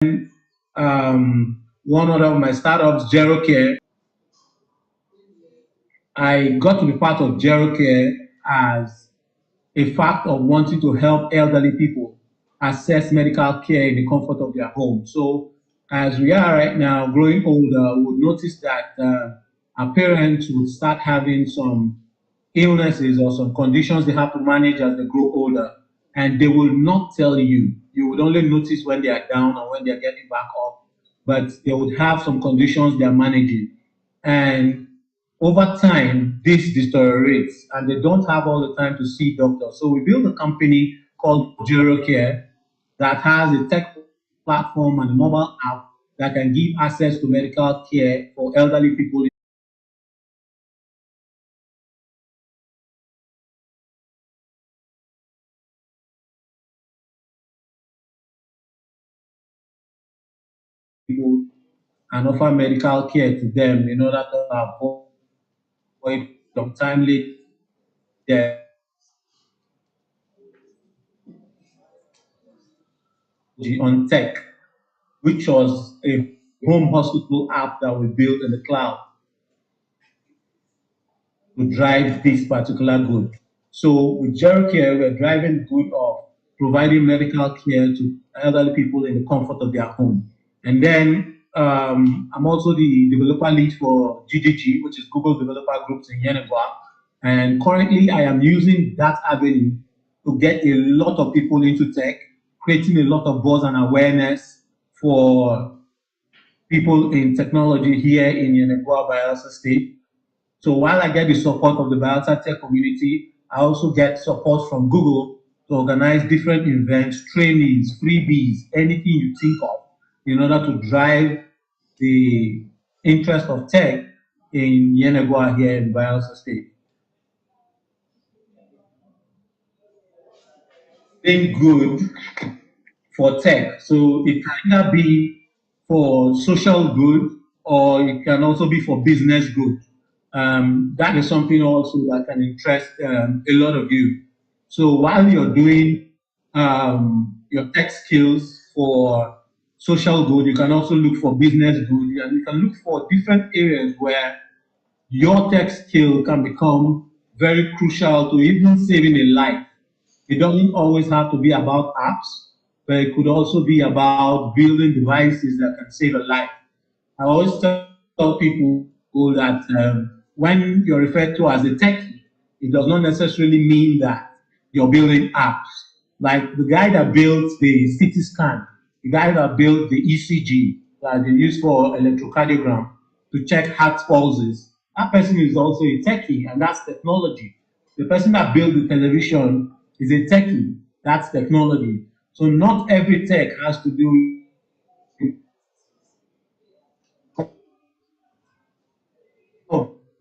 One other of my startups, Care, I got to be part of Care as a fact of wanting to help elderly people access medical care in the comfort of their home. So, as we are right now growing older, we would notice that our parents would start having some illnesses or some conditions they have to manage as they grow older, and they will not tell you. You would only notice when they are down or when they are getting back up, but they would have some conditions they are managing. And over time, this deteriorates and they don't have all the time to see doctors. So we built a company called Care that has a tech platform and a mobile app that can give access to medical care for elderly people and offer medical care to them in order to avoid untimely death on tech, which was a home hospital app that we built in the cloud to drive this particular good. So with Care, we're driving good of providing medical care to elderly people in the comfort of their home. And then I'm also the developer lead for GDG, which is Google Developer Groups in Yenagua. And currently, I am using that avenue to get a lot of people into tech, creating a lot of buzz and awareness for people in technology here in Yenagua, Bayelsa State. So while I get the support of the Bayelsa tech community, I also get support from Google to organize different events, trainings, freebies, anything you think of in order to drive the interest of tech in Yenagua here in Bayelsa State. Being good for tech. So it can either be for social good or it can also be for business good. That is something also that can interest a lot of you. So while you're doing your tech skills for social good, you can also look for business good, and you can look for different areas where your tech skill can become very crucial to even saving a life. It doesn't always have to be about apps, but it could also be about building devices that can save a life. I always tell people that when you're referred to as a techie, it does not necessarily mean that you're building apps. Like the guy that built the CT scan, the guy that built the ECG that they use for electrocardiogram to check heart pulses, that person is also a techie, and that's technology. The person that built the television is a techie, that's technology. So not every tech has to do with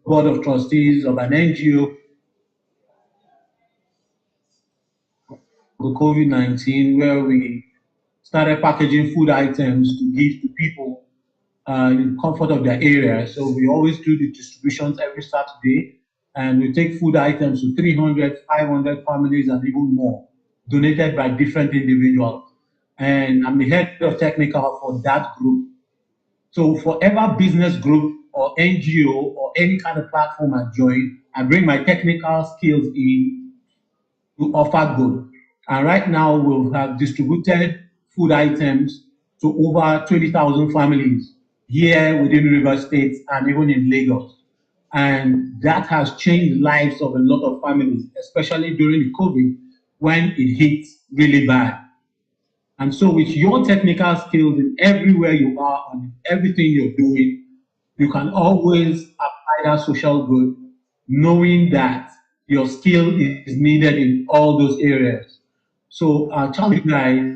board of trustees of an NGO, the COVID-19, where we started packaging food items to give to people in the comfort of their area. So we always do the distributions every Saturday, and we take food items to 300, 500 families and even more, donated by different individuals. And I'm the head of technical for that group. So for every business group or NGO or any kind of platform I join, I bring my technical skills in to offer good. And right now we have distributed food items to over 20,000 families here within River State and even in Lagos. And that has changed lives of a lot of families, especially during the COVID when it hit really bad. And so with your technical skills in everywhere you are and everything you're doing, you can always apply that social good, knowing that your skill is needed in all those areas. So I challenge you guys,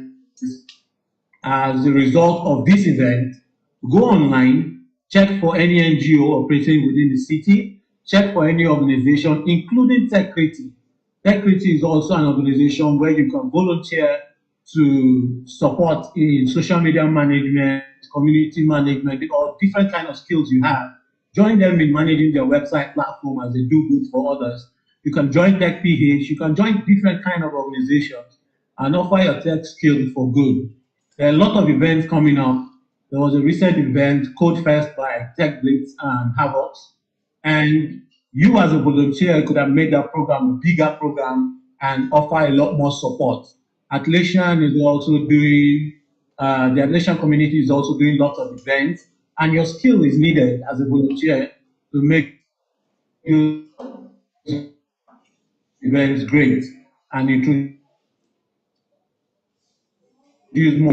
as a result of this event, go online, check for any NGO operating within the city, check for any organization, including Techrity. Techrity is also an organization where you can volunteer to support in social media management, community management, or different kind of skills you have. Join them in managing their website platform as they do good for others. You can join TechPH, you can join different kind of organizations and offer your tech skills for good. There are a lot of events coming up. There was a recent event, Code Fest by Tech Blitz and Havoc. And you as a volunteer could have made that program a bigger program and offer a lot more support. Atlassian is also doing, the Atlassian community is also doing lots of events, and your skill is needed as a volunteer to make you events great and introduce more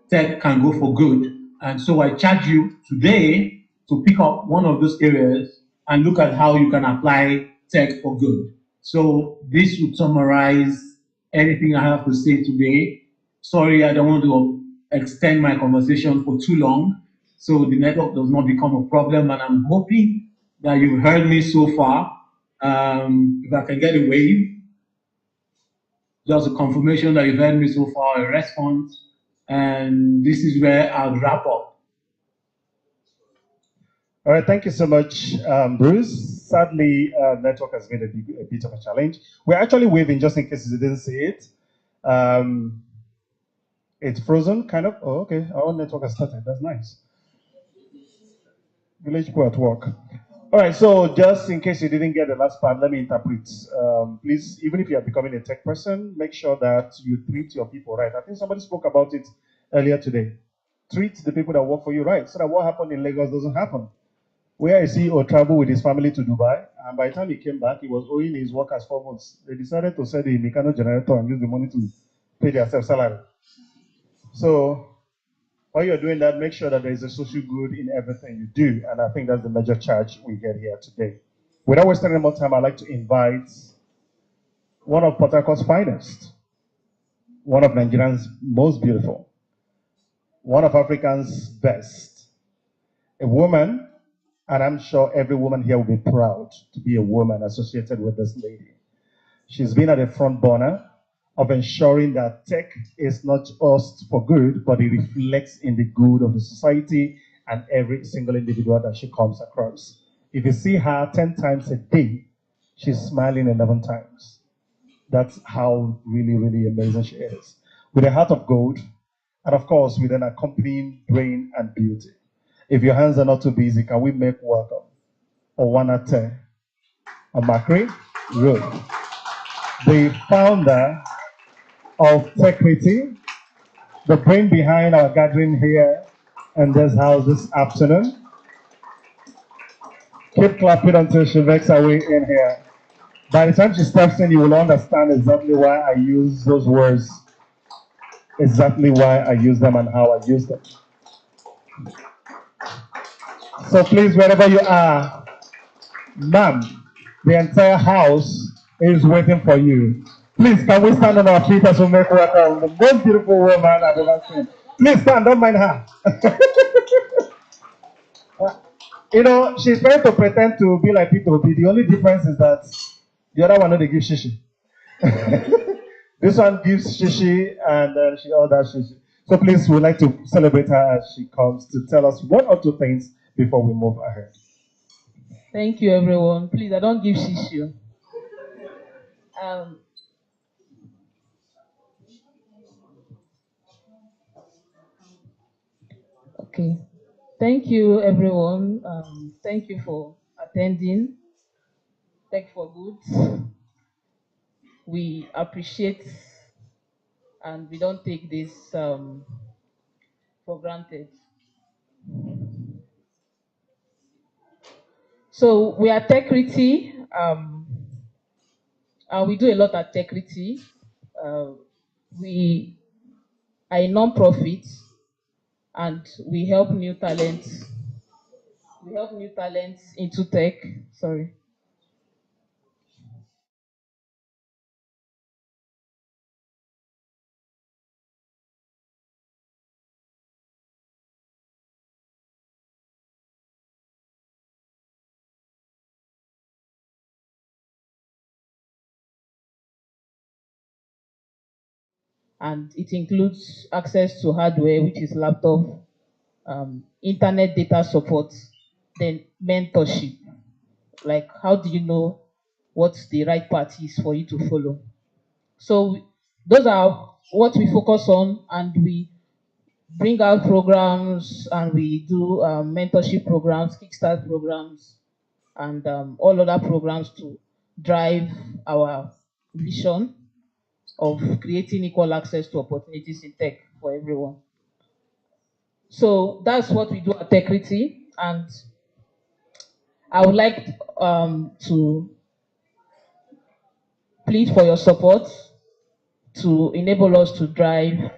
tech can go for good. And so I charge you today to pick up one of those areas and look at how you can apply tech for good. So this would summarize anything I have to say today. Sorry, I don't want to extend my conversation for too long, so the network does not become a problem. And I'm hoping that you've heard me so far. If I can get a wave, just a confirmation that you've heard me so far, a response, and this is where I'll wrap up. All right, thank you so much, Bruce. Sadly, network has been a bit of a challenge. We're actually waving just in case you didn't see it. It's frozen, kind of. Oh, okay. Our network has started. That's nice. Village people at work. All right, so just in case you didn't get the last part, let me interpret. Please, even if you are becoming a tech person, make sure that you treat your people right. I think somebody spoke about it earlier today. Treat the people that work for you right, so that what happened in Lagos doesn't happen. Where a CEO traveled with his family to Dubai, and by the time he came back, he was owing his workers 4 months. They decided to sell the Meccano generator and use the money to pay their self-salary. So while you're doing that, make sure that there is a social good in everything you do. And I think that's the major charge we get here today. Without wasting any more time, I'd like to invite one of Port Harcourt's finest, one of Nigeria's most beautiful, one of Africa's best, a woman, and I'm sure every woman here will be proud to be a woman associated with this lady. She's been at the front burner of ensuring that tech is not just for good, but it reflects in the good of the society and every single individual that she comes across. If you see her 10 times a day, she's smiling 11 times. That's how really, really amazing she is. With a heart of gold, and of course, with an accompanying brain and beauty. If your hands are not too busy, can we make welcome? Owanate Amakri Good, the founder of Techrity, the brain behind our gathering here in this house this afternoon. Keep clapping until she makes her way in here. By the time she steps in, you will understand exactly why I use those words, exactly why I use them and how I use them. So please, wherever you are, ma'am, the entire house is waiting for you. Please, can we stand on our feet as we make welcome the most beautiful woman I've ever seen? Please stand, don't mind her. You know, she's trying to pretend to be like P2P. The only difference is that the other one, no, they give shishi. This one gives shishi and then she orders shishi. So please, we'd like to celebrate her as she comes to tell us one or two things before we move ahead. Thank you, everyone. Please, I don't give shishi. Um, okay. Thank you, everyone. Thank you for attending. Tech for Good. We appreciate and we don't take this for granted. So we are Techrity. We do a lot at Techrity. We are a non-profit and we help new talents. We help new talents into tech. Sorry. And it includes access to hardware, which is laptop, internet data support, then mentorship. Like, how do you know what the right path is for you to follow? So those are what we focus on, and we bring out programs, and we do mentorship programs, kickstart programs, and all other programs to drive our vision of creating equal access to opportunities in tech for everyone. So that's what we do at Techrity, and I would like to plead for your support to enable us to drive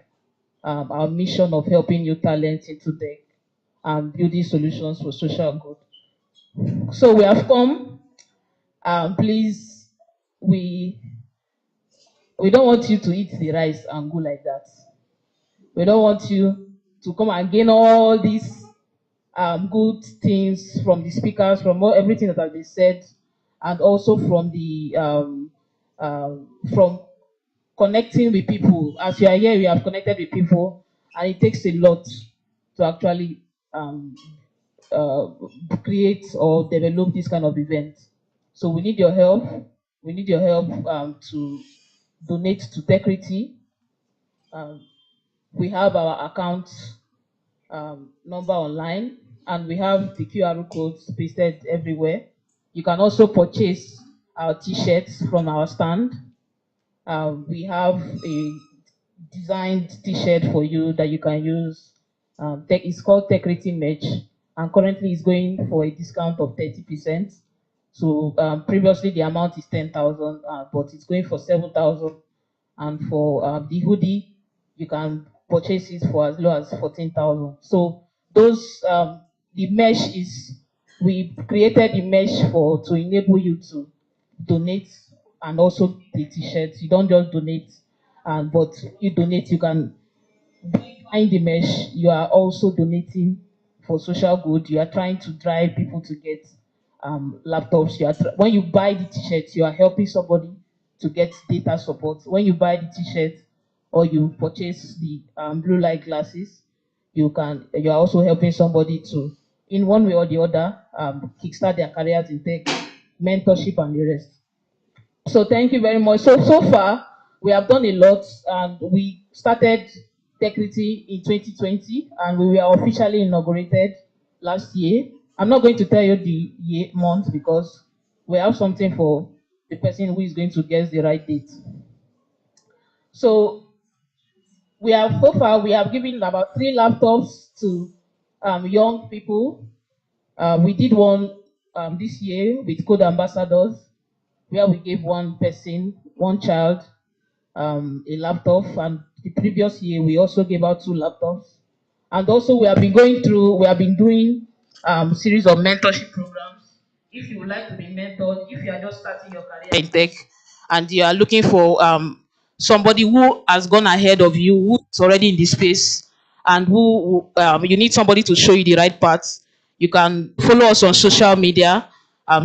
our mission of helping new talents into tech and building solutions for social good. So we have come. Please, we we don't want you to eat the rice and go like that. We don't want you to come and gain all these good things from the speakers, from everything that has been said, and also from the from connecting with people. As you are here, we have connected with people, and it takes a lot to actually um, uh, create or develop this kind of event. So we need your help. We need your help to donate to Techrity. Um, we have our account number online, and we have the QR codes pasted everywhere. You can also purchase our t-shirts from our stand. We have a designed t-shirt for you that you can use. It's called Techrity Merch, and currently it's going for a discount of 30%. So previously the amount is 10,000, but it's going for 7,000. And for the hoodie, you can purchase it for as low as 14,000. So those the mesh is we created the mesh for to enable you to donate, and also the t-shirts. You don't just donate, and but you donate, you can behind the mesh, you are also donating for social good. You are trying to drive people to get laptops. When you buy the t-shirt, you are helping somebody to get data support. When you buy the t-shirt or you purchase the blue light glasses, you are also helping somebody to, in one way or the other, kickstart their careers in tech, mentorship, and the rest. So thank you very much. So far we have done a lot, and we started Techrity in 2020, and we were officially inaugurated last year. I'm not going to tell you the year month because we have something for the person who is going to guess the right date. So so far we have given about 3 laptops to young people. We did one this year with Code Ambassadors, where we gave one person, one child, a laptop, and the previous year we also gave out 2 laptops. And also we have been doing series of mentorship programs. If you would like to be mentored, if you are just starting your career in tech and you are looking for somebody who has gone ahead of you, who is already in the space, and who you need somebody to show you the right path, you can follow us on social media,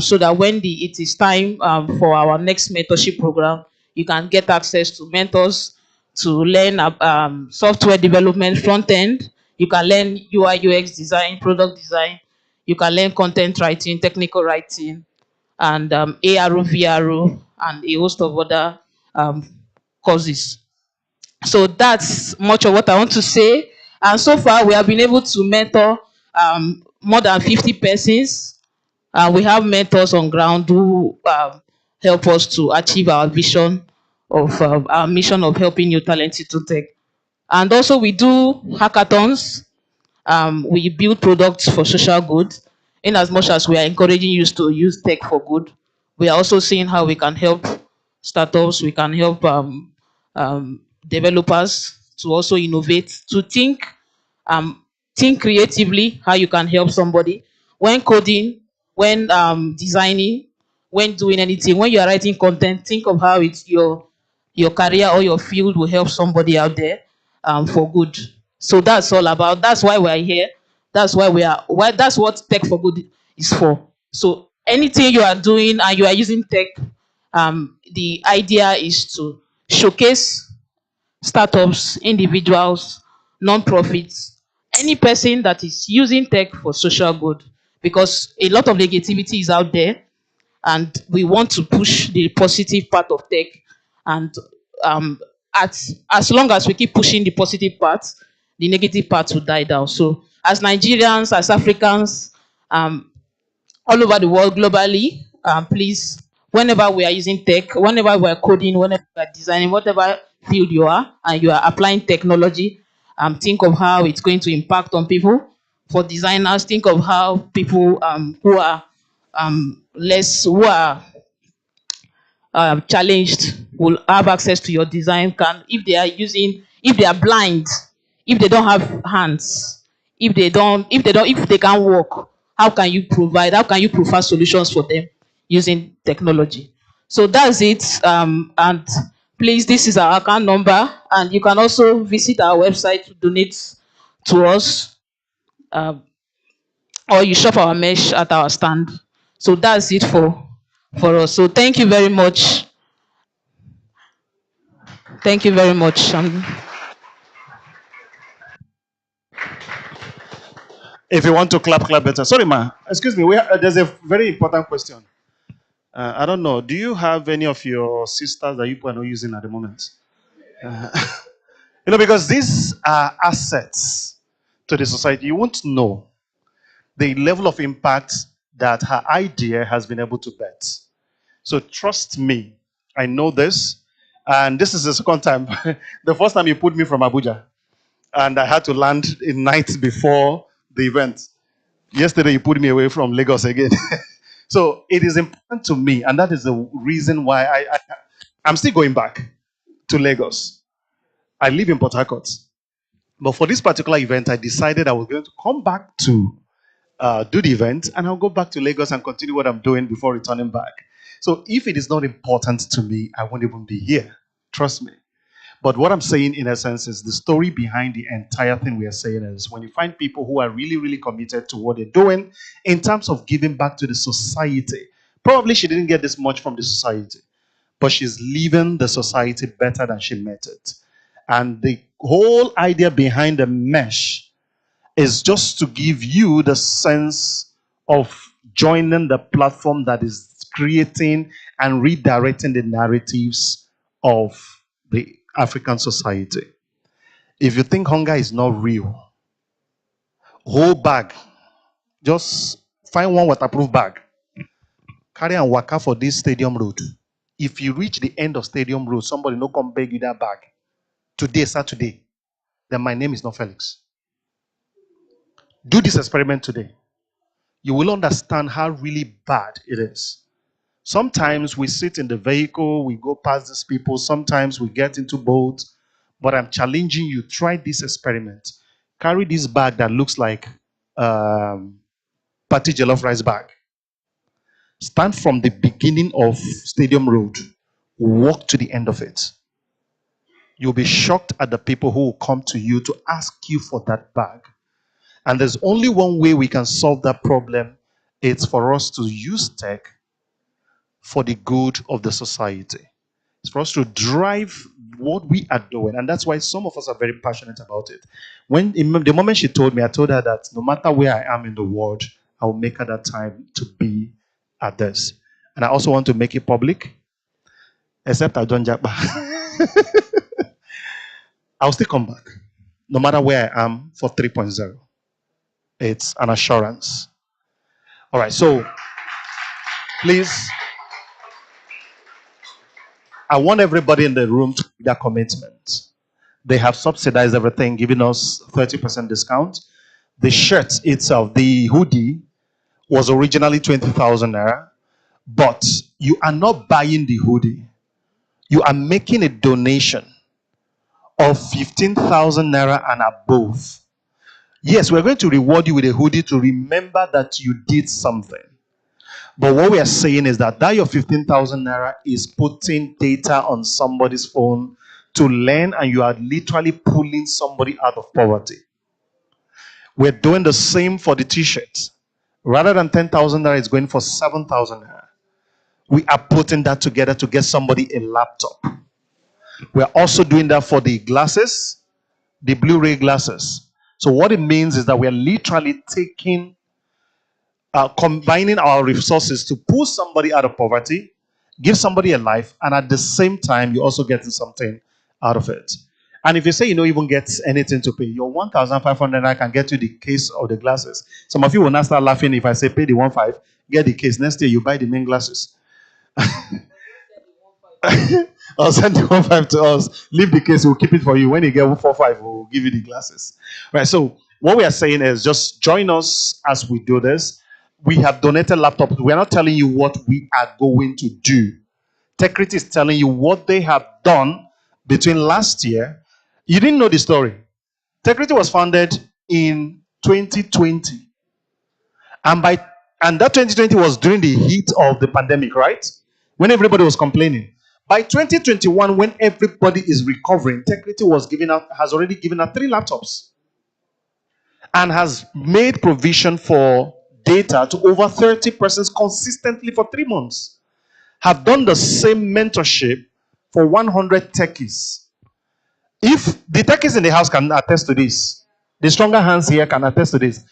so that when it is time for our next mentorship program, you can get access to mentors to learn software development front end. You can learn UI UX design, product design. You can learn content writing, technical writing, and ARO, VRO, and a host of other um, courses. So that's much of what I want to say. And so far, we have been able to mentor more than 50 persons. We have mentors on ground who help us to achieve our vision of our mission of helping new talent into tech. And also, we do hackathons. We build products for social good. In as much as we are encouraging you to use tech for good, we are also seeing how we can help startups, we can help developers to also innovate, to think creatively how you can help somebody when coding, when designing, when doing anything, when you are writing content. Think of how it's your career or your field will help somebody out there for good. So that's all about. That's why we are here. That's why we are. Why that's what Tech for Good is for. So anything you are doing and you are using tech, the idea is to showcase startups, individuals, non-profits, any person that is using tech for social good, because a lot of negativity is out there, and we want to push the positive part of tech. And um, as long as we keep pushing the positive part, the negative part will die down. So as Nigerians, as Africans, um, all over the world globally, please, whenever we are using tech, whenever we are coding, whenever we are designing, whatever field you are, and you are applying technology, think of how it's going to impact on people. For designers, think of how people who are who are challenged will have access to your design. Can if they are using, if they are blind, if they don't have hands, if they can't walk, how can you provide, how can you provide solutions for them using technology? So that's it. And please, this is our account number, and you can also visit our website to donate to us, um, or you shop our mesh at our stand. So that's it for us. So thank you very much. Thank you very much. If you want to clap, clap better. Sorry, ma. Excuse me. There's a very important question. I don't know. Do you have any of your sisters that you are not using at the moment? Because these are assets to the society. You won't know the level of impact that her idea has been able to bet. So trust me, I know this. And this is the second time. The first time you put me from Abuja, and I had to land in night before the event. Yesterday, you put me away from Lagos again. So it is important to me, and that is the reason why I'm still going back to Lagos. I live in Port Harcourt. But for this particular event, I decided I was going to come back to do the event, and I'll go back to Lagos and continue what I'm doing before returning back. So if it is not important to me, I won't even be here. Trust me. But what I'm saying in essence is the story behind the entire thing we are saying is when you find people who are really, really committed to what they're doing in terms of giving back to the society. Probably she didn't get this much from the society, but she's leaving the society better than she met it. And the whole idea behind the mesh is just to give you the sense of joining the platform that is creating and redirecting the narratives of the African society. If you think hunger is not real, whole bag, just find one waterproof bag, carry and waka for this stadium road. If you reach the end of stadium road, somebody no come beg you that bag. Today, Saturday, then my name is not Felix. Do this experiment today. You will understand how really bad it is. Sometimes we sit in the vehicle, we go past these people, sometimes we get into boats, but I'm challenging you, try this experiment. Carry this bag that looks like party jollof rice bag. Stand from the beginning of Stadium Road, walk to the end of it. You'll be shocked at the people who will come to you to ask you for that bag. And there's only one way we can solve that problem. It's for us to use tech for the good of the society. It's for us to drive what we are doing. And that's why some of us are very passionate about it. When the moment she told me, I told her that no matter where I am in the world, I will make her that time to be at this. And I also want to make it public, except I don't jack back. I'll still come back, no matter where I am for 3.0. It's an assurance. All right, so please, I want everybody in the room to make their commitment. They have subsidized everything, giving us 30% discount. The shirt itself, the hoodie, was originally 20,000 naira, but you are not buying the hoodie. You are making a donation of 15,000 naira and above. Yes, we're going to reward you with a hoodie to remember that you did something. But what we are saying is that your 15,000 naira is putting data on somebody's phone to learn, and you are literally pulling somebody out of poverty. We're doing the same for the t-shirt. Rather than 10,000 naira, it's going for 7,000 naira. We are putting that together to get somebody a laptop. We're also doing that for the glasses, the Blu-ray glasses. So what it means is that we are literally combining our resources to pull somebody out of poverty, give somebody a life, and at the same time, you're also getting something out of it. And if you say you don't even get anything to pay, your 1,500 I can get you the case of the glasses. Some of you will not start laughing if I say pay the 1,500, get the case. Next year you buy the main glasses. I'll send the 1,500 to us. Leave the case, we'll keep it for you. When you get 4,500, we'll give you the glasses. Right. So what we are saying is just join us as we do this. We have donated laptops. We are not telling you what we are going to do. Techrity is telling you what they have done between last year. You didn't know the story. Techrity was founded in 2020, and by and that 2020 was during the heat of the pandemic, right? When everybody was complaining. By 2021, when everybody is recovering, Techrity has already given out 3 laptops and has made provision for data to over 30 persons consistently for 3 months. Have done the same mentorship for 100 techies. If the techies in the house can attest to this, the stronger hands here can attest to this.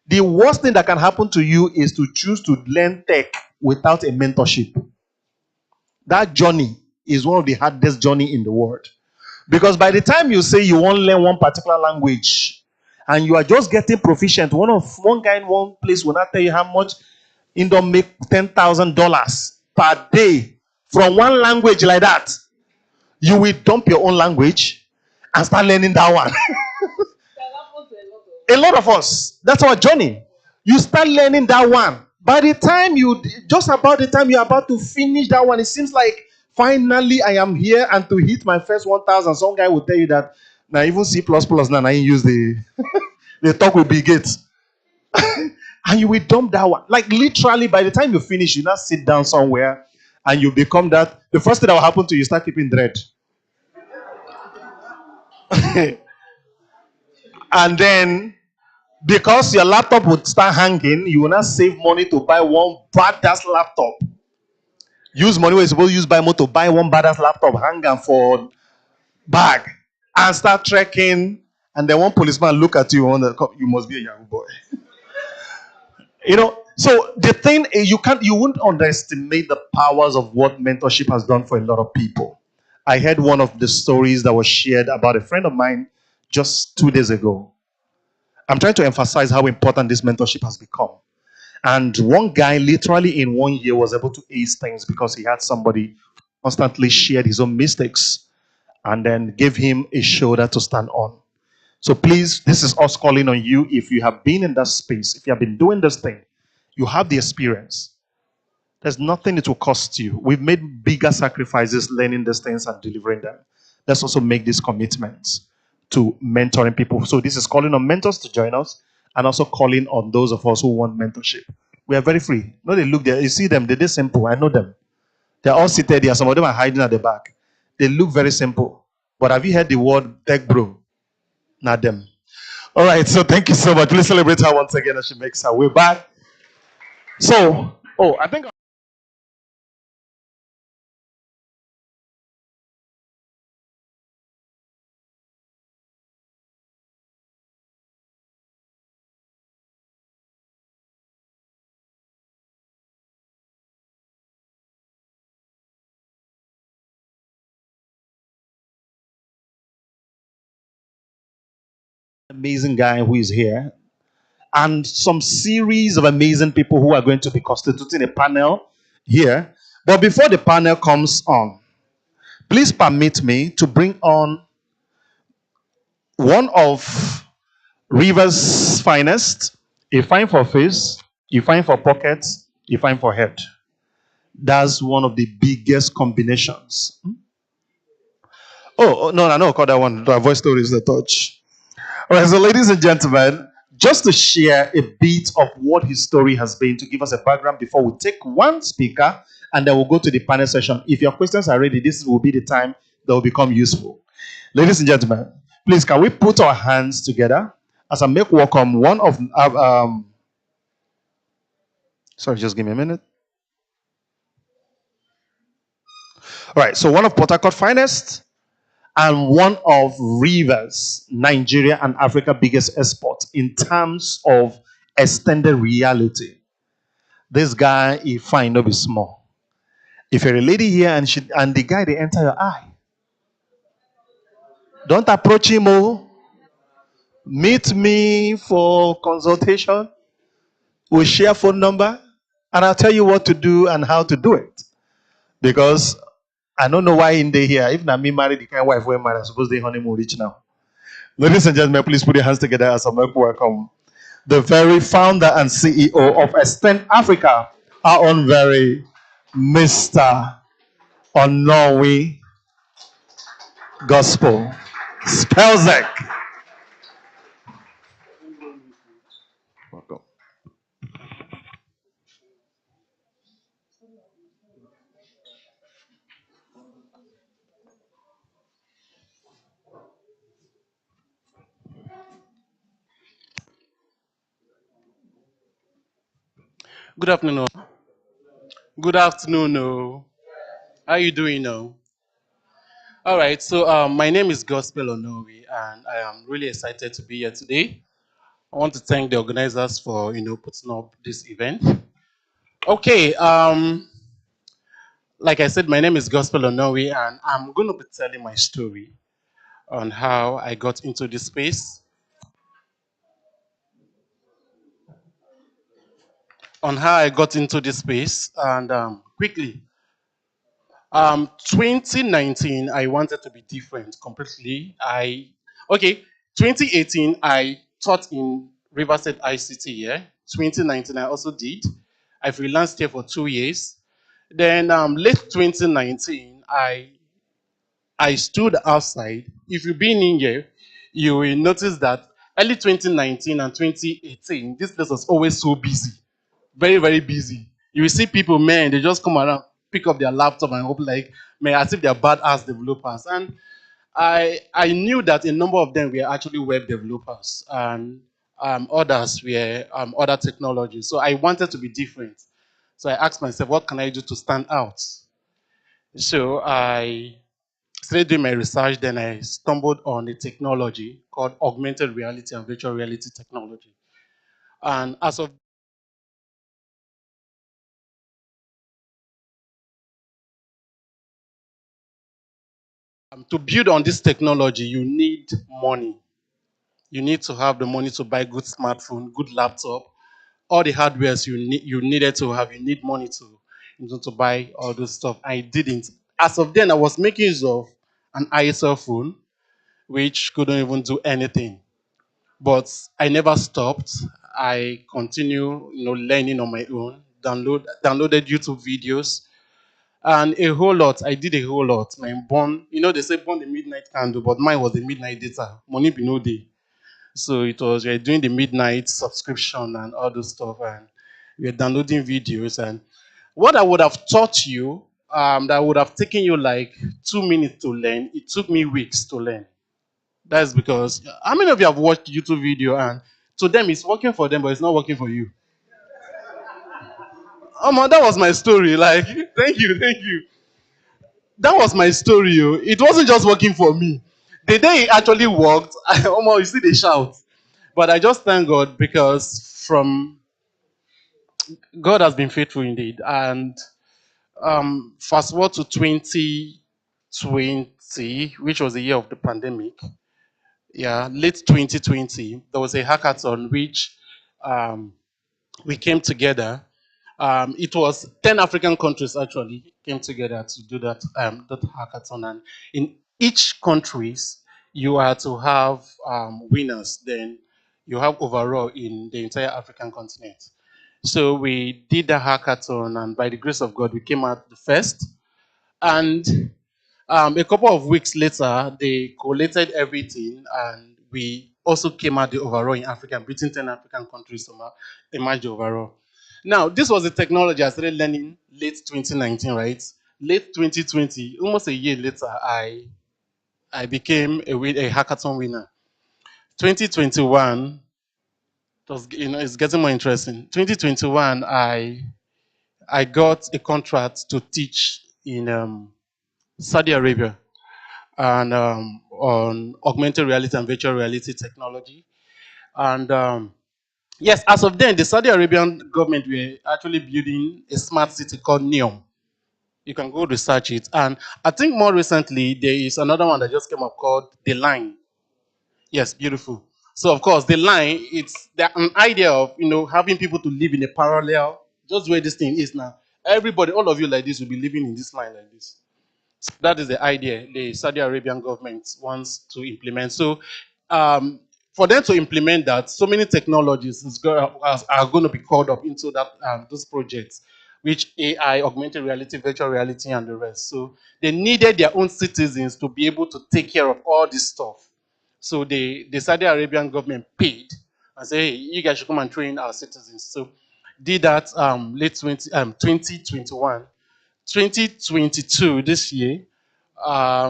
The worst thing that can happen to you is to choose to learn tech without a mentorship. That journey is one of the hardest journey in the world. Because by the time you say you want to learn one particular language and you are just getting proficient, one guy in one place will not tell you how much in don't make $10,000 per day from one language like that. You will dump your own language and start learning that one. A lot of us, that's our journey. You start learning that one. By the time just about the time you're about to finish that one, it seems like finally I am here, and to hit my first 1,000, some guy will tell you that now even C++ now I use the talk with Bill Gates. And you will dump that one. Like literally, by the time you finish, you now sit down somewhere and you become that. The first thing that will happen to you, start keeping dread. And then, because your laptop would start hanging, you will not save money to buy one badass laptop. Use money where you're supposed to use buy more to buy one badass laptop, hang on for bag, and start trekking. And then one policeman look at you on the cop, you must be a young boy. So the thing is, you wouldn't underestimate the powers of what mentorship has done for a lot of people. I heard one of the stories that was shared about a friend of mine just 2 days ago. I'm trying to emphasize how important this mentorship has become. And one guy, literally in 1 year, was able to ace things because he had somebody constantly shared his own mistakes and then gave him a shoulder to stand on. So please, this is us calling on you. If you have been in that space, if you have been doing this thing, you have the experience. There's nothing it will cost you. We've made bigger sacrifices learning these things and delivering them. Let's also make these commitments to mentoring people. So this is calling on mentors to join us and also calling on those of us who want mentorship. We are very free. No, they look there. You see them, they're simple. I know them. They're all seated here. Some of them are hiding at the back. They look very simple. But have you heard the word tech bro? Not them. All right, so thank you so much. Please celebrate her once again as she makes her way back. So, I think amazing guy who is here, and some series of amazing people who are going to be constituting a panel here. But before the panel comes on, please permit me to bring on one of River's finest, a fine for face, a fine for pockets, a fine for head. That's one of the biggest combinations. No, I know, call that one. The voice story is the touch. All right, so ladies and gentlemen, just to share a bit of what his story has been, to give us a background before we take one speaker and then we'll go to the panel session. If your questions are ready, this will be the time that will become useful. Ladies and gentlemen, please can we put our hands together as I make welcome one of sorry, just give me a minute. All right, so one of Port Harcourt finest and one of Rivers, Nigeria and Africa biggest export in terms of extended reality. This guy, he fine, no be small. If you're a lady here and the guy they enter your eye, Don't approach him, oh. Meet me for consultation. We'll share phone number and I'll tell you what to do and how to do it. Because I don't know why in day here. If not me married the kind of wife we're married, I suppose they honeymoon rich now. Ladies and gentlemen, please put your hands together as a welcome the very founder and CEO of Extend Africa, our own very Mr. Onowi Gospel Spelzek. Welcome. Good afternoon. Good afternoon. How you doing now? All right. So my name is Gospel Onowi, and I am really excited to be here today. I want to thank the organizers for putting up this event. Okay. Like I said, my name is Gospel Onowi, and I'm going to be telling my story on how I got into this space, and quickly. 2019, I wanted to be different completely. Okay, 2018, I taught in Riverside ICT, yeah. 2019, I also did. I freelanced here for 2 years. Then late 2019, I stood outside. If you've been in here, you will notice that early 2019 and 2018, this place was always so busy, very, very busy. You will see people, man, they just come around, pick up their laptop and hope like, man, as if they're badass developers. And I knew that a number of them were actually web developers and others were other technologies. So I wanted to be different. So I asked myself, what can I do to stand out? So I started doing my research. Then I stumbled on a technology called augmented reality and virtual reality technology. And as of to build on this technology, you need money. You need to have the money to buy good smartphone, good laptop, all the hardwares you needed to have. You need money to buy all those stuff. I didn't. As of then, I was making use of an ISL phone, which couldn't even do anything. But I never stopped. I continue, learning on my own. Downloaded YouTube videos, and a whole lot. I did a whole lot. My born, they say born the midnight candle, but mine was the midnight data. Money be no day. So it was we are doing the midnight subscription and all those stuff, and we are downloading videos. And what I would have taught you, that would have taken you like 2 minutes to learn, it took me weeks to learn. That's because how many of you have watched YouTube video and to them it's working for them, but it's not working for you? Oh man, that was my story. Like, thank you. That was my story. Oh. It wasn't just working for me. The day it actually worked, you see the shout. But I just thank God because from God has been faithful indeed. And fast forward to 2020, which was the year of the pandemic. Yeah, late 2020, there was a hackathon which um, we came together. It was 10 African countries actually came together to do that hackathon. And in each countries, you are to have winners. Then you have overall in the entire African continent. So we did the hackathon, and by the grace of God, we came out the first. And a couple of weeks later, they collated everything, and we also came out the overall in Africa, beating 10 African countries to emerge the overall. Now, this was the technology I started learning late 2019, right? Late 2020, almost a year later, I became a hackathon winner. 2021, it's getting more interesting. 2021, I got a contract to teach in Saudi Arabia and on augmented reality and virtual reality technology. And yes, as of then, the Saudi Arabian government were actually building a smart city called NEOM. You can go research it. And I think more recently there is another one that just came up called The Line. Yes, beautiful. So of course, the line, it's an idea of having people to live in a parallel, just where this thing is now. Everybody, all of you like this will be living in this line like this. That is the idea the Saudi Arabian government wants to implement. So, for them to implement that, so many technologies are going to be called up into that those projects, which AI, augmented reality, virtual reality, and the rest. So they needed their own citizens to be able to take care of all this stuff. So the Saudi Arabian government paid and said, hey, you guys should come and train our citizens. So did that late 2021. 2022, this year, I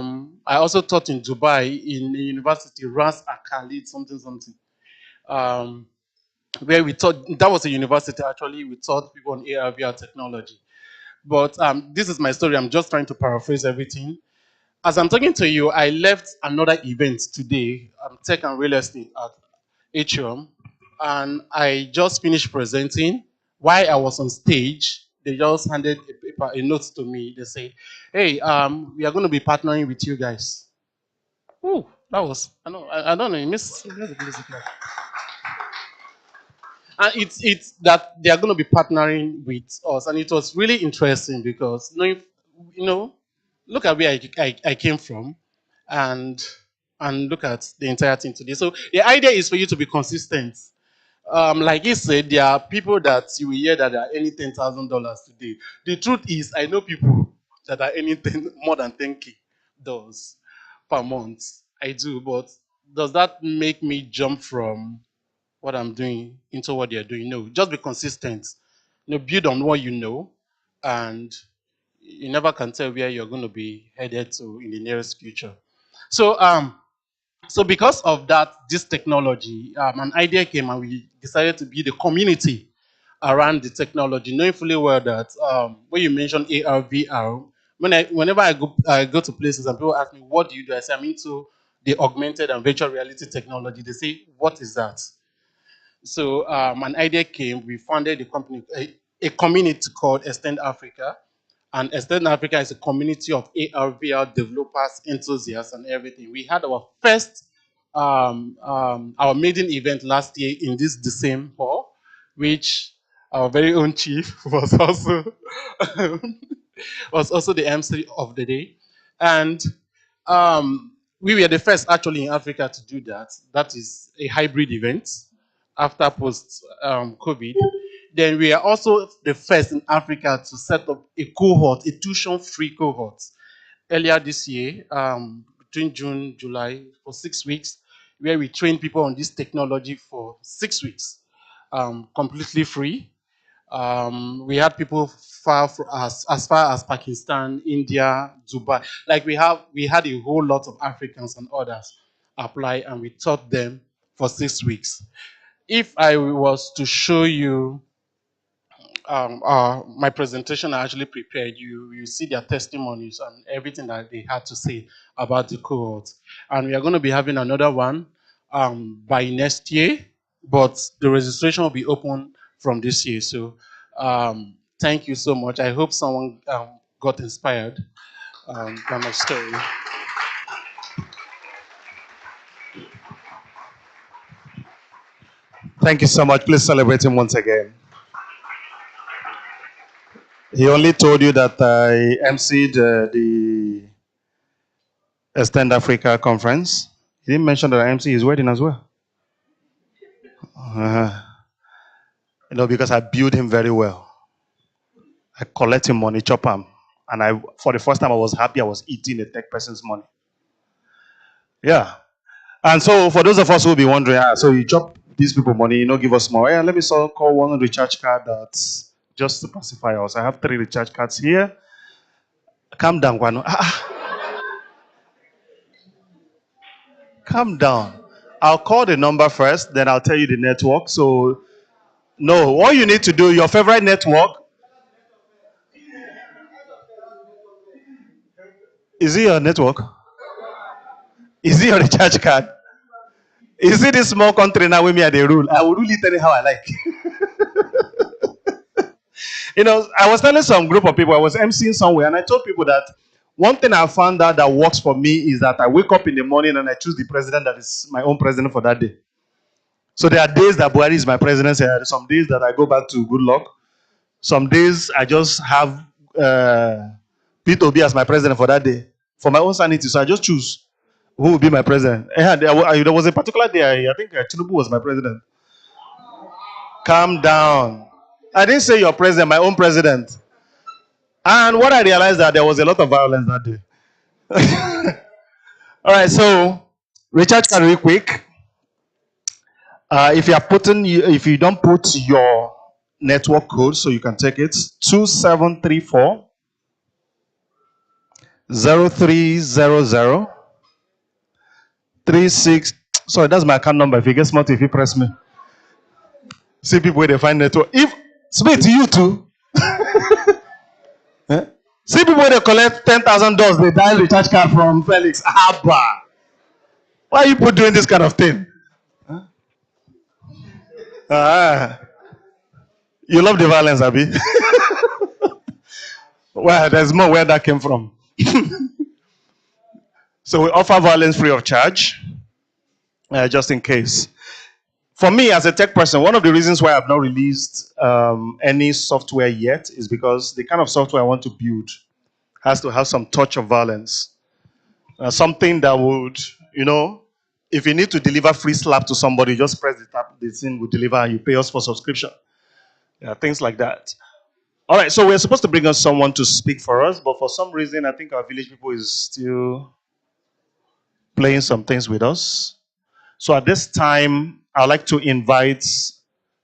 also taught in Dubai in a university, Ras Al Khalid, something, something, um, where we taught, that was a university actually, we taught people on AR, VR technology. But this is my story, I'm just trying to paraphrase everything. As I'm talking to you, I left another event today, tech and real estate at Atrium, and I just finished presenting. While I was on stage, they just handed a paper, a note to me. They say, "Hey, we are going to be partnering with you guys." Oh, that was I don't know, miss the music now. And it's that they are going to be partnering with us, and it was really interesting because knowing, you know, look at where I came from, and look at the entire thing today. So the idea is for you to be consistent. Like he said, there are people that you will hear that are earning $10,000 today. The truth is, I know people that are earning more than 10K dollars per month. I do, but does that make me jump from what I'm doing into what they're doing? No, just be consistent. Build on what you know, and you never can tell where you're going to be headed to in the nearest future. So, because of that, this technology, an idea came and we decided to build a community around the technology, knowing fully well that when you mention AR, VR, whenever I go to places and people ask me, what do you do? I say, I'm into the augmented and virtual reality technology. They say, what is that? So an idea came. We founded a community called Extend Africa, and Extend Africa is a community of AR, VR developers, enthusiasts, and everything. We had our first, our maiden event last year in this the same hall, which our very own chief was also the MC of the day, and we were the first actually in Africa to do that. That is a hybrid event after post COVID. Then we are also the first in Africa to set up a cohort, a tuition-free cohort. Earlier this year, between June, July, for 6 weeks, where we train people on this technology for 6 weeks, completely free. We had people as far as Pakistan, India, Dubai. Like we had a whole lot of Africans and others apply, and we taught them for 6 weeks. If I was to show you my presentation I actually prepared, you see their testimonies and everything that they had to say about the cohort. And we are going to be having another one by next year, but the registration will be open from this year. So thank you so much. I hope someone got inspired by my story. Thank you so much. Please celebrate him once again. He only told you that I emceed the Extend Africa conference. He didn't mention that I MC his wedding as well. Uh, because I build him very well. I collect him money, chop him. And for the first time, I was happy I was eating a tech person's money. Yeah. And so for those of us who will be wondering, so you chop these people money, give us more. Yeah, let me call one recharge card that's just to pacify us. I have 3 recharge cards here. Calm down, Guano. Calm down. I'll call the number first, then I'll tell you the network. So, no, what you need to do, your favorite network, is it your network? Is it your recharge card? Is it this small country now with me at the rule? I will rule it anyhow I like. I was telling some group of people, I was emceeing somewhere, and I told people that one thing I found out that works for me is that I wake up in the morning and I choose the president that is my own president for that day. So there are days that Buhari is my president, and some days that I go back to good luck. Some days I just have Peter Obi as my president for that day, for my own sanity. So I just choose who will be my president. And there was a particular day, I think Tinubu was my president. Calm down. I didn't say your president, my own president. And what I realized that there was a lot of violence that day. All right, so recharge card real quick. If you don't put your network code, so you can take it 2734 0300 36. Sorry, that's my account number. If you get smart, if you press me, see people where they find network. If speak to you too. Eh? See people where they collect $10,000, they dial recharge card from Felix. Abba. Why are you people doing this kind of thing? Ah, you love the violence, Abby. Well, there's more where that came from. So we offer violence free of charge, just in case. For me, as a tech person, one of the reasons why I've not released any software yet is because the kind of software I want to build has to have some touch of violence. Something that would, if you need to deliver free slap to somebody, just press the tap, the thing will deliver, and you pay us for subscription. Yeah, things like that. All right, so we're supposed to bring us someone to speak for us, but for some reason, I think our village people is still playing some things with us. So at this time, I'd like to invite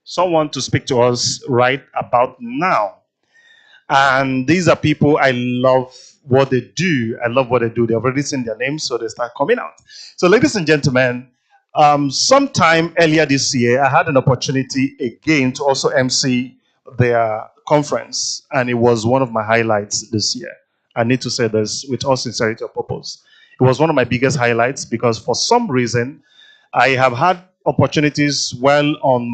someone to speak to us right about now. And these are people I love what they do. I love what they do. They've already seen their names, so they start coming out. So, ladies and gentlemen, sometime earlier this year, I had an opportunity again to also MC their conference, and it was one of my highlights this year. I need to say this with all sincerity of purpose. It was one of my biggest highlights because for some reason, I have had opportunities well on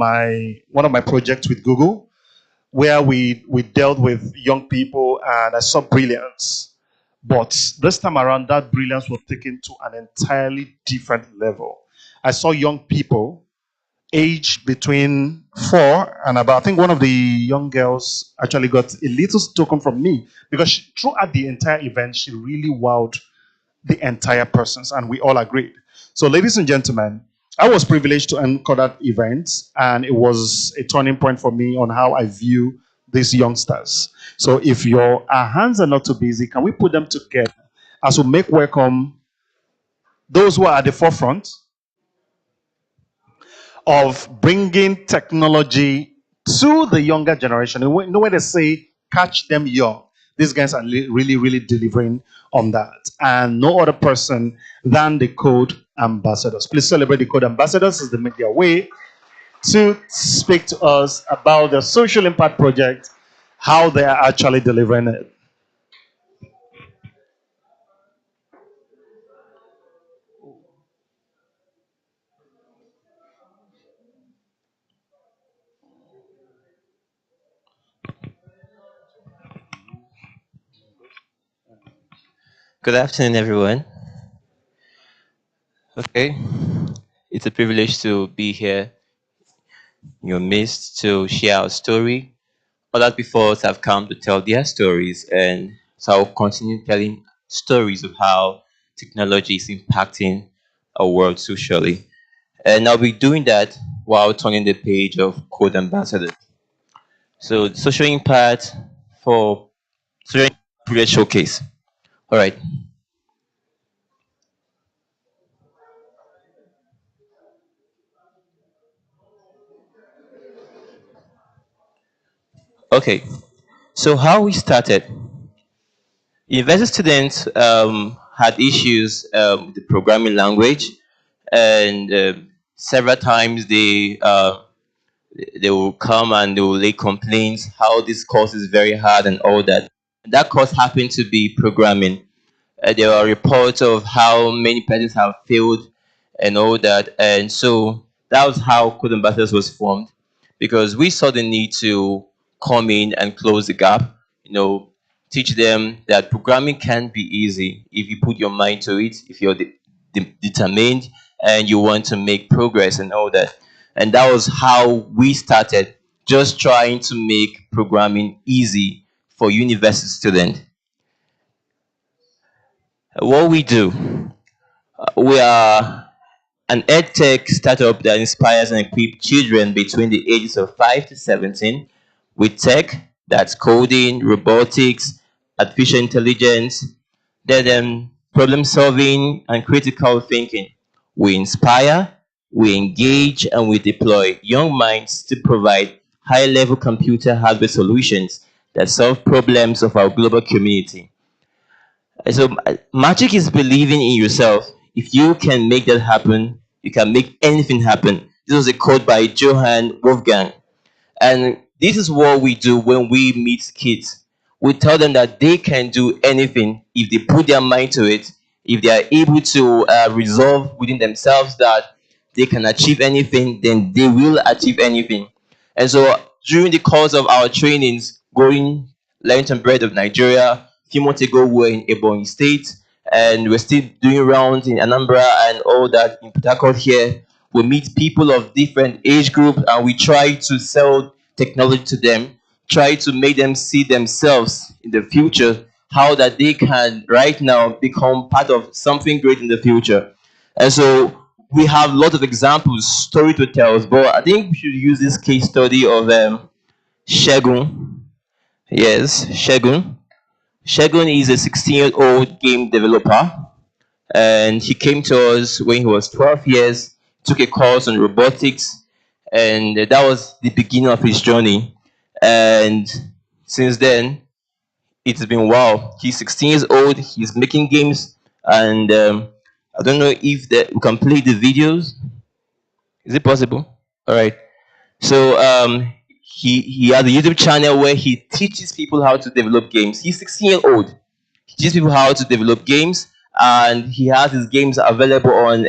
one of my projects with Google, where we dealt with young people and I saw brilliance. But this time around, that brilliance was taken to an entirely different level. I saw young people aged between 4 and about, I think one of the young girls actually got a little token from me because throughout the entire event, she really wowed the entire persons, and we all agreed. So, ladies and gentlemen, I was privileged to anchor that event, and it was a turning point for me on how I view these youngsters. So, if our hands are not too busy, can we put them together as we make welcome those who are at the forefront of bringing technology to the younger generation? You know when they say catch them young, these guys are really, really delivering on that. And no other person than the code ambassadors. Please celebrate the code ambassadors as they make their way to speak to us about the social impact project, how they are actually delivering it. Good afternoon, everyone. Okay, it's a privilege to be here in your midst to share our story. Other before us have come to tell their stories, and so I'll continue telling stories of how technology is impacting our world socially. And I'll be doing that while turning the page of Code Ambassador. So, the social impact for social Impact showcase. All right. Okay. So, how we started. University students had issues with the programming language, and several times they will come and they will lay complaints how this course is very hard and all that. And that course happened to be programming. There were reports of how many persons have failed and all that, and so that was how Code Ambassadors was formed because we saw the need to come in and close the gap. You know, teach them that programming can be easy if you put your mind to it, if you're determined and you want to make progress and all that. And that was how we started, just trying to make programming easy for university students. What we do, we are an edtech startup that inspires and equips children between the ages of 5 to 17 with tech, that's coding, robotics, artificial intelligence, then problem solving and critical thinking. We inspire, we engage, and we deploy young minds to provide high level computer hardware solutions that solve problems of our global community. So magic is believing in yourself. If you can make that happen, you can make anything happen. This was a quote by Johann Wolfgang. And this is what we do when we meet kids. We tell them that they can do anything if they put their mind to it, if they are able to resolve within themselves that they can achieve anything, then they will achieve anything. And so during the course of our trainings, going length and breadth of Nigeria, a few months ago we were in Ebonyi State, and we're still doing rounds in Anambra and all that in Port Harcourt here. We meet people of different age groups and we try to sell technology to them, try to make them see themselves in the future, how that they can right now become part of something great in the future. And so we have a lot of examples, story to tell us, but I think we should use this case study of Shegun. Yes, Shegun. Shegun is a 16-year-old game developer, and he came to us when he was 12 years, took a course on robotics, and that was the beginning of his journey. And since then, it's been wow. He's 16 years old, he's making games, and I don't know if we can play the videos. Is it possible? All right. So he has a YouTube channel where he teaches people how to develop games. He's 16-year-old. He teaches people how to develop games, and he has his games available on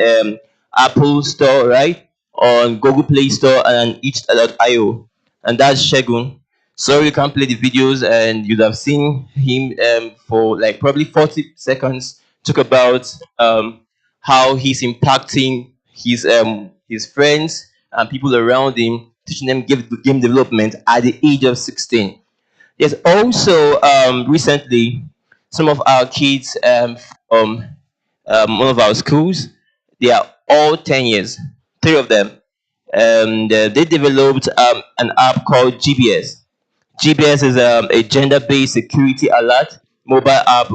Apple Store, right? On Google Play Store and itch.io. And that's Shegun. Sorry you can't play the videos, and you'd have seen him for like probably 40 seconds talk about how he's impacting his friends and people around him, teaching them game development at the age of 16. Yes, also recently, some of our kids from one of our schools, they are all 10 years, three of them, and they developed an app called GBS. GBS is a gender-based security alert mobile app.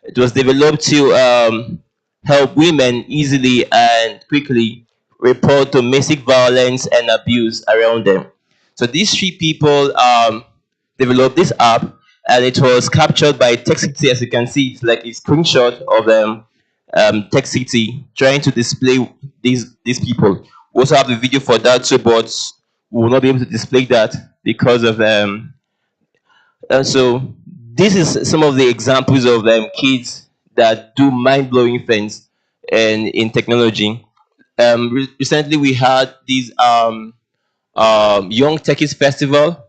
It was developed to help women easily and quickly report domestic violence and abuse around them. So these three people developed this app, and it was captured by Techrity. As you can see, it's like a screenshot of Techrity trying to display these people. We also have the video for that too, but we will not be able to display that because of so this is some of the examples of kids that do mind-blowing things in technology. Recently, we had this Young Techies Festival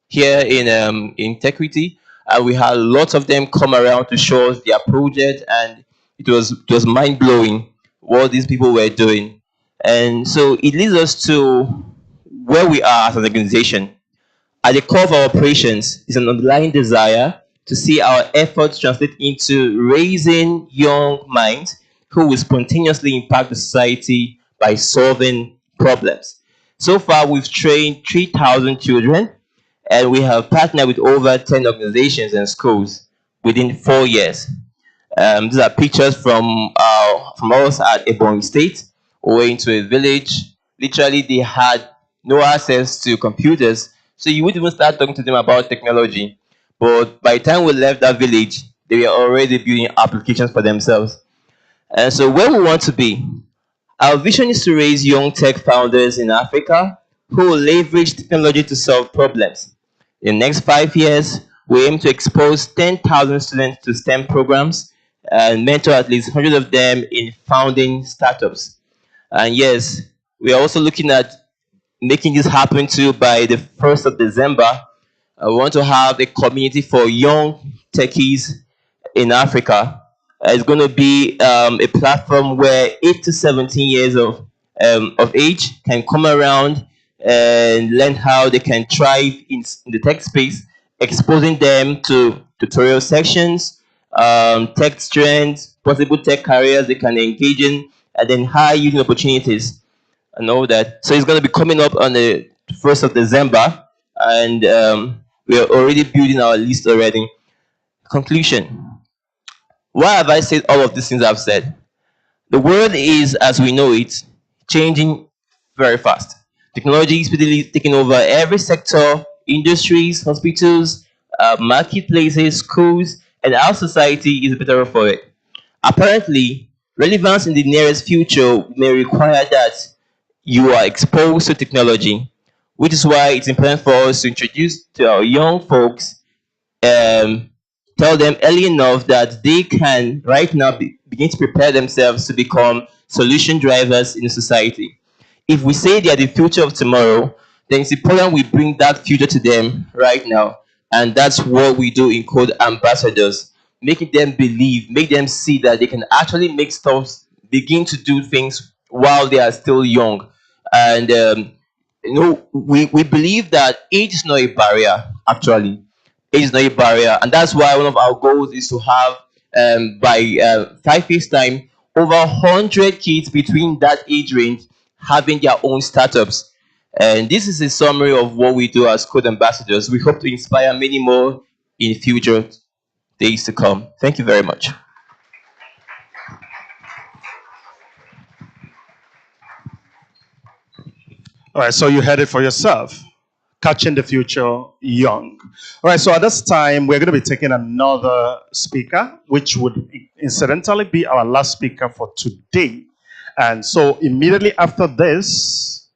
here in Techrity, and we had lots of them come around to show us their project, and it was mind blowing what these people were doing, and so it leads us to where we are as an organization. At the core of our operations is an underlying desire to see our efforts translate into raising young minds who will spontaneously impact the society by solving problems. So far, we've trained 3,000 children, and we have partnered with over 10 organizations and schools within 4 years. These are pictures from us at Ebonyi State. We were into a village. Literally, they had no access to computers, so you wouldn't even start talking to them about technology. But by the time we left that village, they were already building applications for themselves. And so, where we want to be, our vision is to raise young tech founders in Africa who will leverage technology to solve problems. In the next 5 years, we aim to expose 10,000 students to STEM programs and mentor at least 100 of them in founding startups. And yes, we are also looking at making this happen too by the 1st of December. We want to have a community for young techies in Africa. It's going to be a platform where 8 to 17 years of age can come around and learn how they can thrive in the tech space, exposing them to tutorial sections, tech trends, possible tech careers they can engage in, and then high using opportunities and all that. So it's going to be coming up on the 1st of December, and we are already building our list already. Conclusion. Why have I said all of these things I've said? The world is, as we know it, changing very fast. Technology is speedily taking over every sector, industries, hospitals, marketplaces, schools, and our society is better off for it. Apparently, relevance in the nearest future may require that you are exposed to technology, which is why it's important for us to introduce to our young folks, um, tell them early enough that they can right now begin to prepare themselves to become solution drivers in society. If we say they are the future of tomorrow, then it's important we bring that future to them right now. And that's what we do in Code Ambassadors, making them believe, make them see that they can actually make stuff, begin to do things while they are still young. And we believe that age is not a barrier, actually. Age is not a barrier. And that's why one of our goals is to have, by 5 years' time, over 100 kids between that age range having their own startups. And this is a summary of what we do as Code Ambassadors. We hope to inspire many more in future days to come. Thank you very much. All right, so you heard it for yourself. Catching the future young. All right, so at this time, we're going to be taking another speaker, which would incidentally be our last speaker for today. And so immediately after this,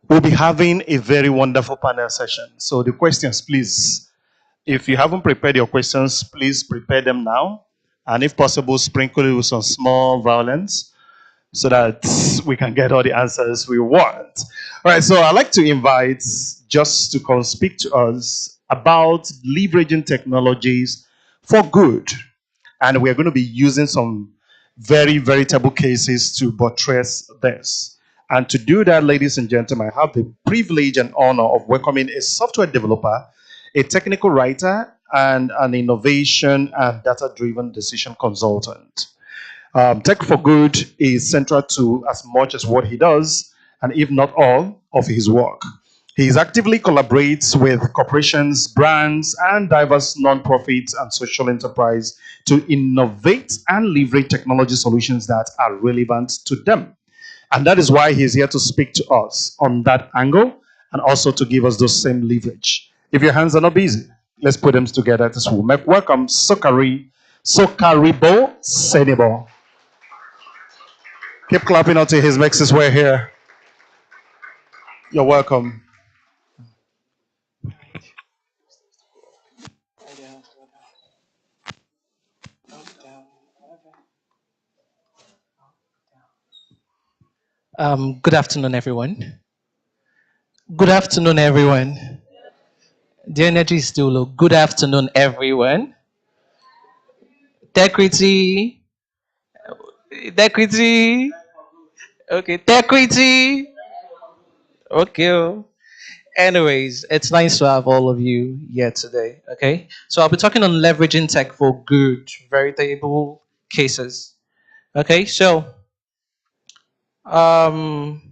we'll be having a very wonderful panel session. So the questions, please, if you haven't prepared your questions, please prepare them now. And if possible, sprinkle it with some small violence so that we can get all the answers we want. All right, so I'd like to invite just to come speak to us about leveraging technologies for good. And we're going to be using some very veritable cases to buttress this. And to do that, ladies and gentlemen, I have the privilege and honor of welcoming a software developer, a technical writer, and an innovation and data-driven decision consultant. Tech for Good is central to as much as what he does, and if not all, of his work. He actively collaborates with corporations, brands, and diverse nonprofits and social enterprise to innovate and leverage technology solutions that are relevant to them. And that is why he's here to speak to us on that angle and also to give us those same leverage. If your hands are not busy, let's put them together. This will make welcome Sokaribo Senebo. Keep clapping until his makes his way here. You're welcome. Good afternoon, everyone. Good afternoon, everyone. The energy is still low. Good afternoon, everyone. Techrity, Techrity. Okay, Techrity. Okay. Anyways, it's nice to have all of you here today. Okay, so I'll be talking on leveraging tech for good, veritable cases. Okay, so um,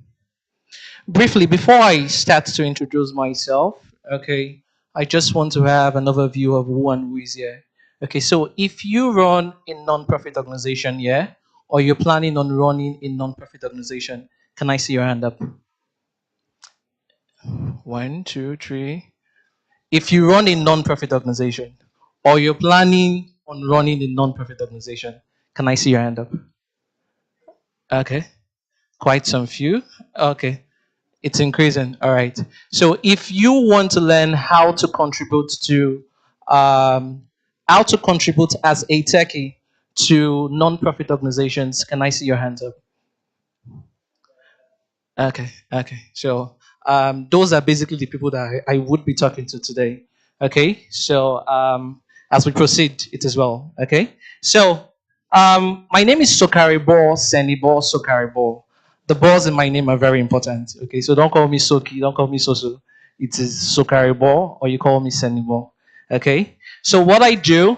briefly, before I start to introduce myself, okay, I just want to have an overview of who and who is here. Okay, so if you run a non-profit organization, yeah, or you're planning on running a non-profit organization, can I see your hand up? One, two, three. If you run a non-profit organization, or you're planning on running a non-profit organization, can I see your hand up? Okay, quite some few. Okay. It's increasing. All right. So if you want to learn um, how to contribute as a techie to non-profit organizations, can I see your hands up? Okay. Okay. So Those are basically the people that I would be talking to today. Okay, so as we proceed, it as well. Okay, so my name is Sokaribo Senibo Sokaribo. The balls in my name are very important. Okay, so don't call me Soki, don't call me Soso. It is Sokaribo, or you call me Senibo. Okay, so what I do,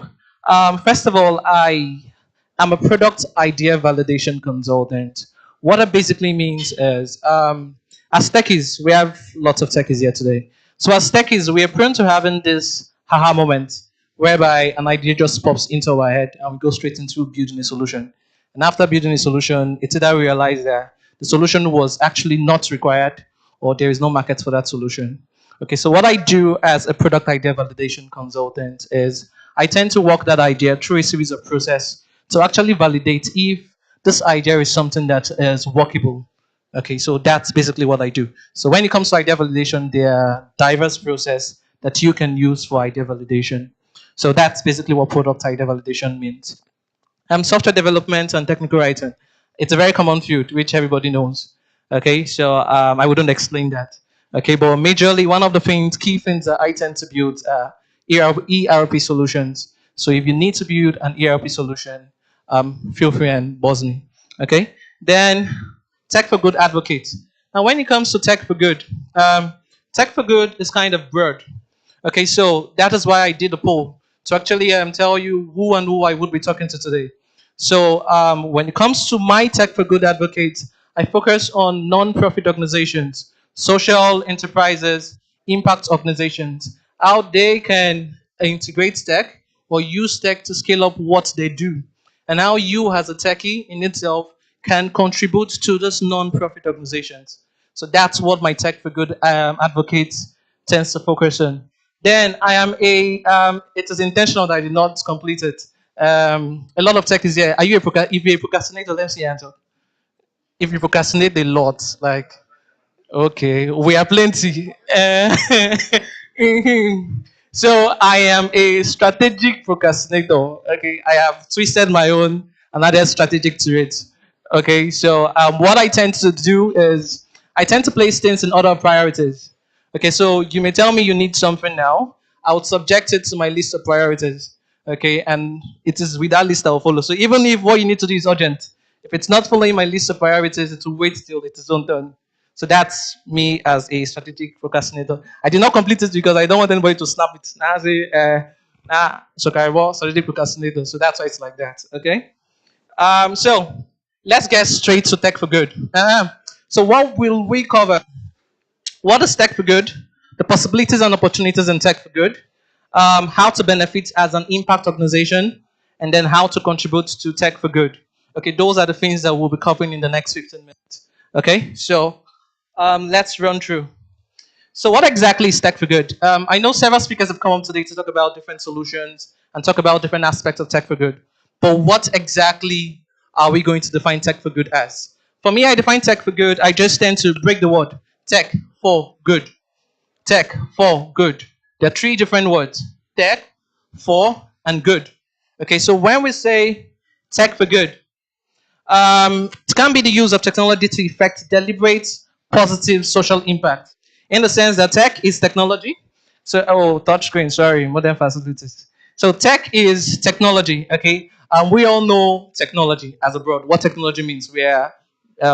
first of all, I'm a product idea validation consultant. What that basically means is, as techies, we have lots of techies here today. So as techies, we are prone to having this haha moment whereby an idea just pops into our head and we go straight into building a solution. And after building a solution, it's either we realize that the solution was actually not required or there is no market for that solution. Okay, so what I do as a product idea validation consultant is I tend to walk that idea through a series of process to actually validate if this idea is something that is workable. Okay, so that's basically what I do. So when it comes to idea validation, there are diverse process that you can use for idea validation. So that's basically what product idea validation means. Software development and technical writing. It's a very common field, which everybody knows. Okay, so I wouldn't explain that. Okay, but majorly one of the key things that I tend to build are ERP solutions. So if you need to build an ERP solution, feel free and buzz me. Okay, then tech for good advocate. Now, when it comes to tech for good, tech for good is kind of broad. Okay, so that is why I did the poll to actually tell you who I would be talking to today. So when it comes to my Tech for Good advocates, I focus on non-profit organizations, social enterprises, impact organizations, how they can integrate tech or use tech to scale up what they do, and how you as a techie in itself can contribute to those non-profit organizations. So that's what my Tech for Good advocates tends to focus on. Then I am it is intentional that I did not complete it. A lot of tech is here. Are you if you're a procrastinator, let me see your hands up. If you procrastinate a lot, like, okay, we are plenty. So I am a strategic procrastinator. Okay, I have twisted my own and added strategic to it. Okay, so what I tend to do is I tend to place things in order of priorities. Okay, so you may tell me you need something now. I would subject it to my list of priorities. Okay, and it is with that list I will follow. So even if what you need to do is urgent, if it's not following my list of priorities, it will wait till it is done. So that's me as a strategic procrastinator. I did not complete it because I don't want anybody to snap it. Nah, say, so strategic procrastinator. So that's why it's like that. Okay. So let's get straight to tech for good. So what will we cover? What is tech for good? The possibilities and opportunities in tech for good. How to benefit as an impact organization, and then how to contribute to tech for good. Okay, those are the things that we'll be covering in the next 15 minutes. Okay, so let's run through. So, what exactly is tech for good? I know several speakers have come up today to talk about different solutions and talk about different aspects of tech for good. But what exactly are we going to define tech for good as? For me, I define tech for good. I just tend to break the word tech for good. Tech for good. There are three different words: tech, for, and good. Okay, so when we say tech for good, it can be the use of technology to effect deliberate positive social impact. In the sense that tech is technology. So, touchscreen, sorry, modern facilities. So, tech is technology, okay? We all know technology as a broad. What technology means? We are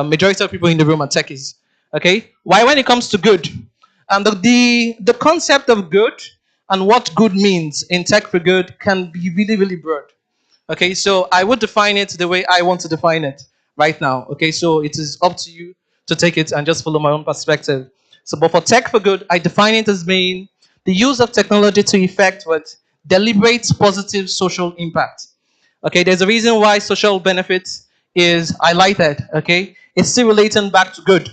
majority of people in the room are techies, okay? Why, when it comes to good, and the concept of good and what good means in tech for good can be really, really broad. Okay, so I would define it the way I want to define it right now. Okay, so it is up to you to take it and just follow my own perspective. So, but for tech for good, I define it as being the use of technology to effect what deliberate positive social impact. Okay, there's a reason why social benefits is highlighted. Okay, it's still relating back to good.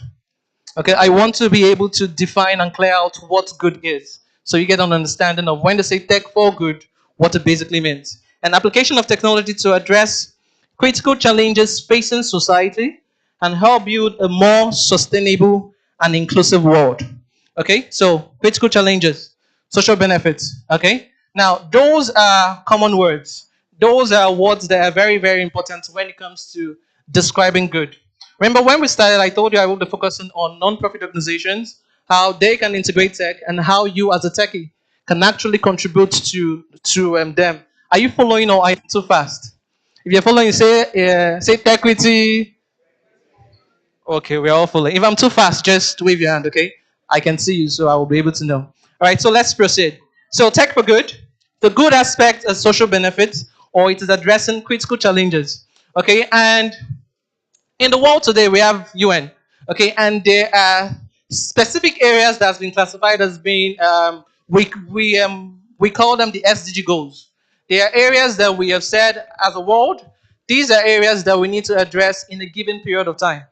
Okay, I want to be able to define and clear out what good is. So you get an understanding of when they say tech for good, what it basically means. An application of technology to address critical challenges facing society and help build a more sustainable and inclusive world. Okay, so critical challenges, social benefits. Okay, now those are common words. Those are words that are very, very important when it comes to describing good. Remember when we started, I told you I will be focusing on non-profit organizations how they can integrate tech, and how you as a techie can actually contribute to them. Are you following or are you too fast? If you're following, say Techrity. Okay, we're all following. If I'm too fast, just wave your hand, okay? I can see you, so I will be able to know. All right, so let's proceed. So, tech for good. The good aspect is social benefits, or it is addressing critical challenges. Okay, and in the world today, we have UN. Okay, and there are specific areas that's been classified as being we call them the SDG goals. There are areas that we have said as a world. These are areas that we need to address in a given period of time.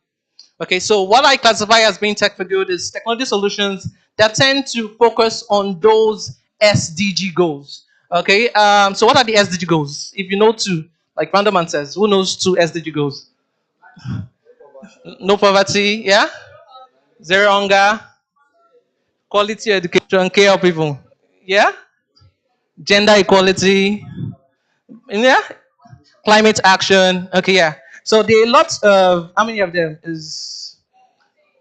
Okay, so what I classify as being tech for good is technology solutions that tend to focus on those SDG goals. Okay, so what are the SDG goals? If you know two, like Vanderman says, who knows two SDG goals? No poverty, yeah? Zero hunger, quality education, care of people. Yeah? Gender equality, yeah? Climate action. Okay, yeah. So there are lots of, how many of them is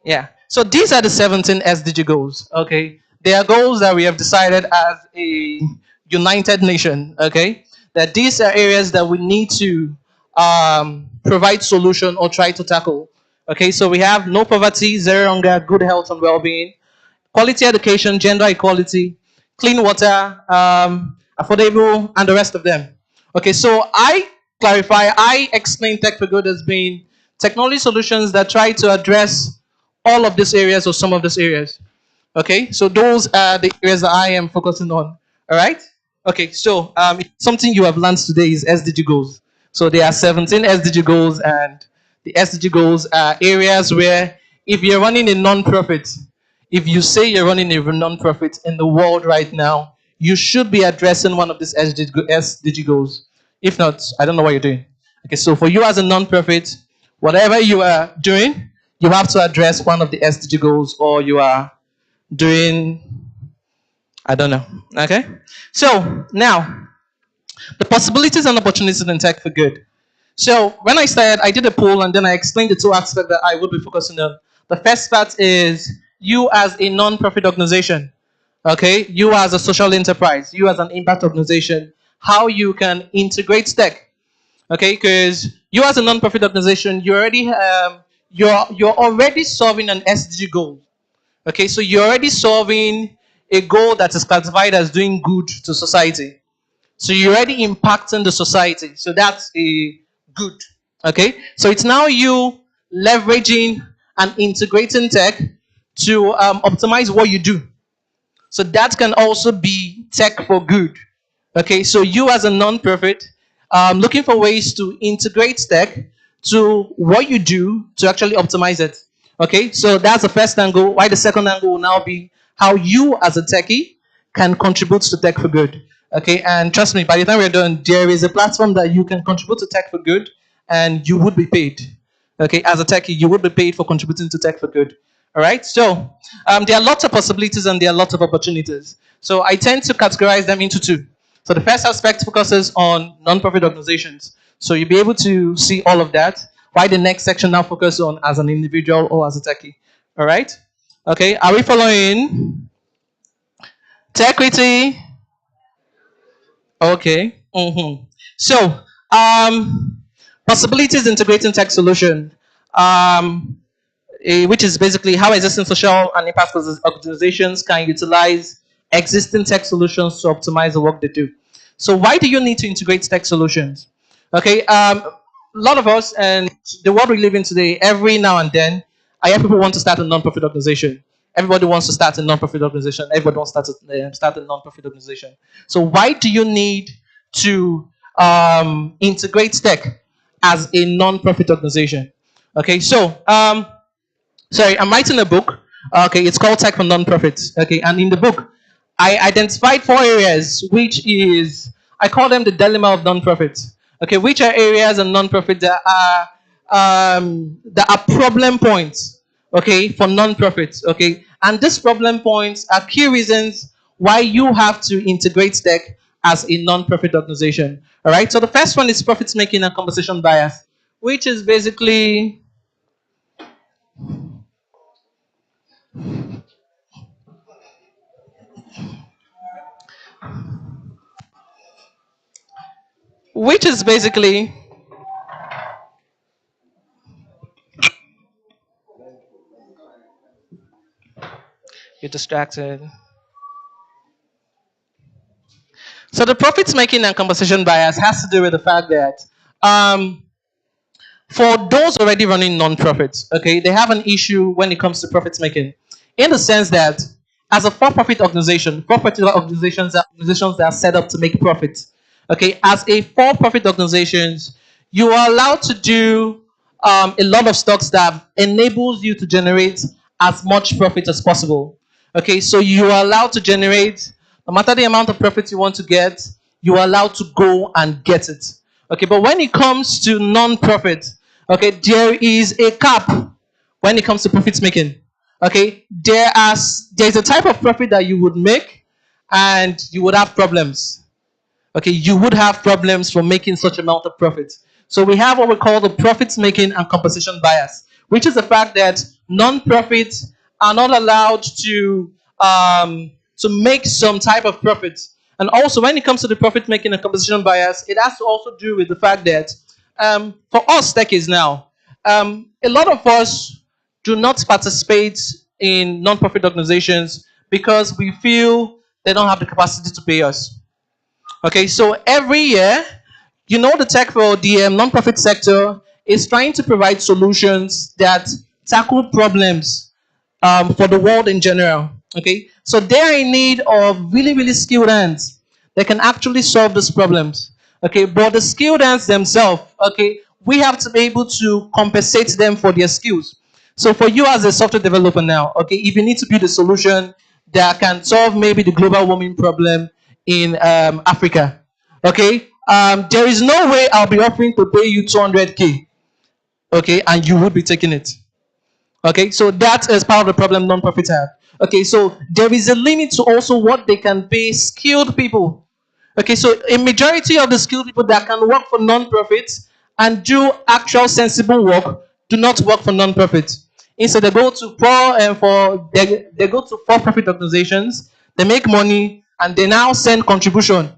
yeah. So these are the 17 SDG goals. Okay. They are goals that we have decided as a united nation. Okay. That these are areas that we need to provide solution or try to tackle. Okay. So we have no poverty, zero hunger, good health and well-being, quality education, gender equality, clean water, affordable, and the rest of them. Okay, so I explain Tech for Good as being technology solutions that try to address all of these areas or some of these areas. Okay, so those are the areas that I am focusing on. All right. Okay, so something you have learned today is SDG goals. So there are 17 SDG goals, and the SDG goals are areas where if you're running a non-profit, if you say you're running a non-profit in the world right now, you should be addressing one of these SDG goals. If not, I don't know what you're doing. Okay, so for you as a non-profit, whatever you are doing, you have to address one of the SDG goals, or you are doing I don't know. Okay. So now the possibilities and opportunities in tech for good. So when I started, I did a poll and then I explained the two aspects that I would be focusing on. The first part is you as a non-profit organization. Okay, you as a social enterprise, you as an impact organization, how you can integrate tech. Okay, because you as a non-profit organization, you're already solving an SDG goal. Okay, so you're already solving a goal that is classified as doing good to society. So you're already impacting the society. So that's a good. Okay, so it's now you leveraging and integrating tech to optimize what you do. So that can also be tech for good. Okay, so you as a non-profit, looking for ways to integrate tech to what you do to actually optimize it. Okay, so that's the first angle. Why the second angle will now be how you as a techie can contribute to tech for good. Okay, and trust me, by the time we're done, there is a platform that you can contribute to tech for good, and you would be paid. Okay, as a techie, you would be paid for contributing to tech for good. All right, so there are lots of possibilities and there are lots of opportunities. So I tend to categorize them into two. So the first aspect focuses on non-profit organizations. So you'll be able to see all of that. Why the next section now focuses on as an individual or as a techie. All right. Okay. Are we following? Techrity. Okay. So possibilities integrating tech solution. Um, which is basically how existing social and impact organizations can utilize existing tech solutions to optimize the work they do. So why do you need to integrate tech solutions? Okay, a lot of us and the world we live in today, every now and then, I hear people want to start a non-profit organization. Everybody wants to start a non-profit organization. Everybody wants to start a non-profit organization. So why do you need to integrate tech as a non-profit organization? Okay, so sorry, I'm writing a book. Okay, it's called Tech for Nonprofits. Okay, and in the book, I identified four areas, which is I call them the dilemma of nonprofits. Okay, which are areas of nonprofit that are problem points. Okay, for nonprofits. Okay, and these problem points are key reasons why you have to integrate tech as a nonprofit organization. All right. So the first one is profits making and compensation bias, which is basically which is basically, you're distracted. So the profits making and compensation bias has to do with the fact that um, for those already running non-profits, okay, they have an issue when it comes to profits making, in the sense that as a for-profit organization, for-profit organizations that are set up to make profits. Okay, as a for-profit organizations, you are allowed to do a lot of stocks that enables you to generate as much profit as possible. Okay, so you are allowed to generate, no matter the amount of profit you want to get, you are allowed to go and get it. Okay, but when it comes to non-profit, okay, there is a cap when it comes to profit making. Okay, there's a type of profit that you would make, and you would have problems. Okay, you would have problems for making such amount of profit. So we have what we call the profits making and compensation bias, which is the fact that non-profits are not allowed to make some type of profit. And also, when it comes to the profit making and compensation bias, it has to also do with the fact that for us techies now, a lot of us do not participate in non-profit organizations because we feel they don't have the capacity to pay us. Okay, so every year, the tech for the non-profit sector is trying to provide solutions that tackle problems for the world in general. Okay, so they are in need of really, really skilled hands that can actually solve these problems. Okay, but the skilled hands themselves, okay, we have to be able to compensate them for their skills. So for you as a software developer now, okay, if you need to build a solution that can solve maybe the global warming problem in Africa, okay, there is no way I'll be offering to pay you 200K, okay, and you would be taking it. Okay, so that is part of the problem non-profits have. Okay, so there is a limit to also what they can pay skilled people. Okay, so a majority of the skilled people that can work for non-profits and do actual sensible work do not work for non-profits. Instead, they go to they go to for-profit organizations. They make money and they now send contribution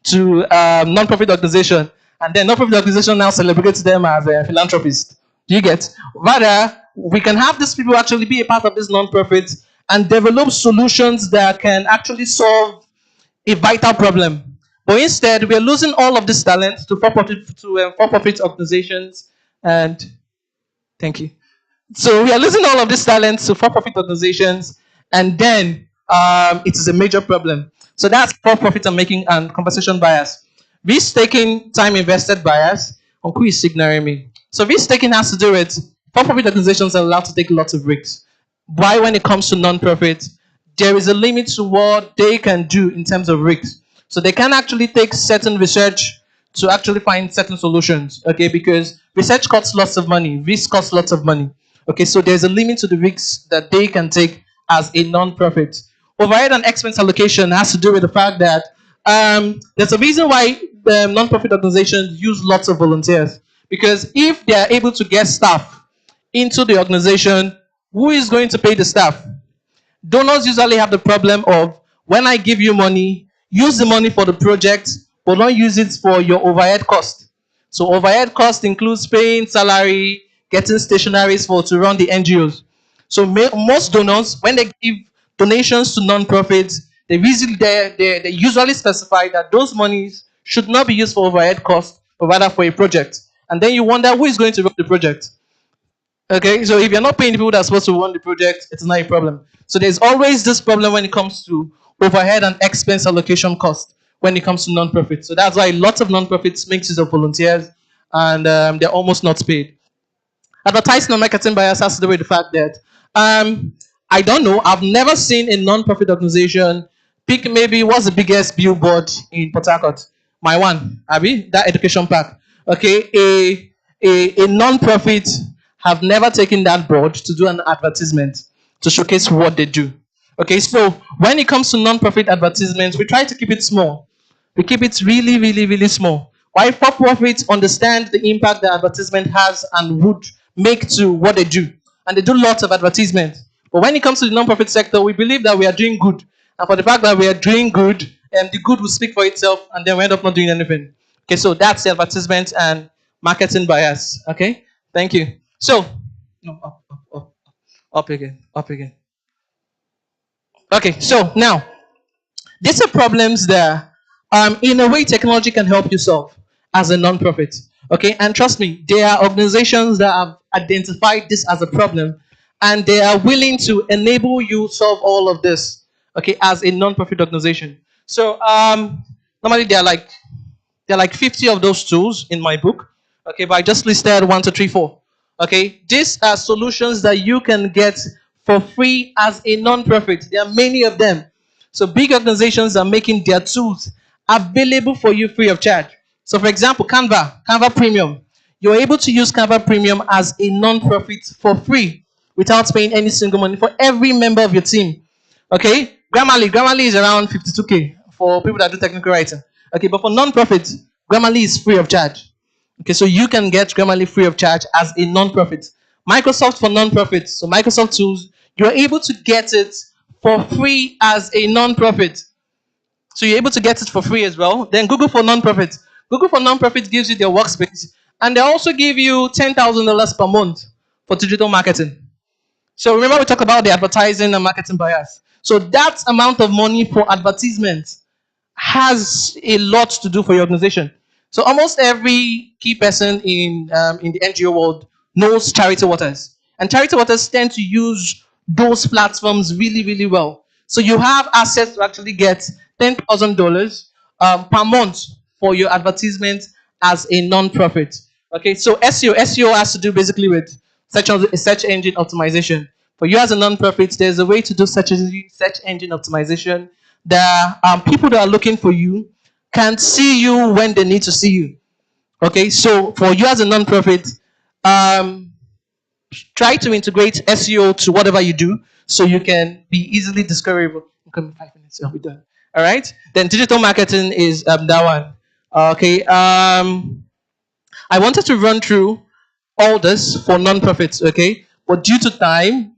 to non-profit organization, and then non-profit organization now celebrates them as a philanthropist. Do you get? Rather, we can have these people actually be a part of this non-profit and develop solutions that can actually solve a vital problem. But instead, we are losing all of this talent to for-profit organizations. And thank you. So we are losing all of these talents to for-profit organizations, and then it is a major problem. So that's for-profit and making and compensation bias. Risk taking, time invested bias. Uncle is signaling me. So risk taking has to do with for-profit organizations are allowed to take lots of risks. Why, when it comes to non-profit, there is a limit to what they can do in terms of risks. So they can actually take certain research to actually find certain solutions. Okay, because research costs lots of money, risk costs lots of money. Okay, so there's a limit to the risks that they can take as a non-profit. Overhead and expense allocation has to do with the fact that there's a reason why the non-profit organizations use lots of volunteers. Because if they are able to get staff into the organization, who is going to pay the staff? Donors usually have the problem of, when I give you money, use the money for the project, but don't use it for your overhead cost. So overhead cost includes paying salary, getting stationaries for to run the NGOs. So most donors, when they give donations to non-profits, they usually specify that those monies should not be used for overhead cost, but rather for a project. And then you wonder who is going to run the project. Okay, so if you're not paying the people that are supposed to run the project, it's not a problem. So there's always this problem when it comes to overhead and expense allocation cost when it comes to non-profits. So that's why lots of non-profits make use of volunteers, and they're almost not paid. Advertising and marketing bias has to do with the fact that I don't know, I've never seen a non-profit organization pick maybe what's the biggest billboard in Port Harcourt. My one, Abby, that education park. Okay, a non-profit have never taken that board to do an advertisement to showcase what they do. Okay, so when it comes to non-profit advertisements, we try to keep it small. We keep it really, really, really small. Why for-profits understand the impact the advertisement has and would make to what they do. And they do lots of advertisement. But when it comes to the non-profit sector, we believe that we are doing good. And for the fact that we are doing good, the good will speak for itself, and then we end up not doing anything. Okay, so that's the advertisement and marketing bias. Okay, thank you. So, no, up again, up again. Okay, so now these are problems that, in a way, technology can help you solve as a non-profit. Okay, and trust me, there are organizations that have identified this as a problem, and they are willing to enable you solve all of this. Okay, as a non-profit organization. So, normally there are like 50 of those tools in my book. Okay, but I just listed one, two, three, four. Okay, these are solutions that you can get for free as a non-profit. There are many of them. So big organizations are making their tools available for you free of charge. So for example, Canva Premium. You're able to use Canva Premium as a non-profit for free without paying any single money for every member of your team. Okay, Grammarly is around 52K for people that do technical writing. Okay, but for non-profit, Grammarly is free of charge. Okay, so you can get Grammarly free of charge as a non-profit. Microsoft for non-profit, so Microsoft tools, you're able to get it for free as a non-profit. So you're able to get it for free as well. Then Google for non-profit. Google for non-profit gives you their workspace, and they also give you $10,000 per month for digital marketing. So remember we talked about the advertising and marketing bias. So that amount of money for advertisement has a lot to do for your organization. So almost every key person in the NGO world knows Charity Waters, and Charity Waters tend to use those platforms really, really well. So you have access to actually get $10,000 per month for your advertisement as a non-profit. Okay, so SEO has to do basically with search engine optimization. For you as a non-profit, there's a way to do search engine optimization. There are people that are looking for you can see you when they need to see you. Okay, so for you as a non-profit, um, try to integrate SEO to whatever you do so you can be easily discoverable. I'm coming 5 minutes, I'll be done. All right, then digital marketing is that one. Okay, I wanted to run through all this for non-profits, okay? But due to time,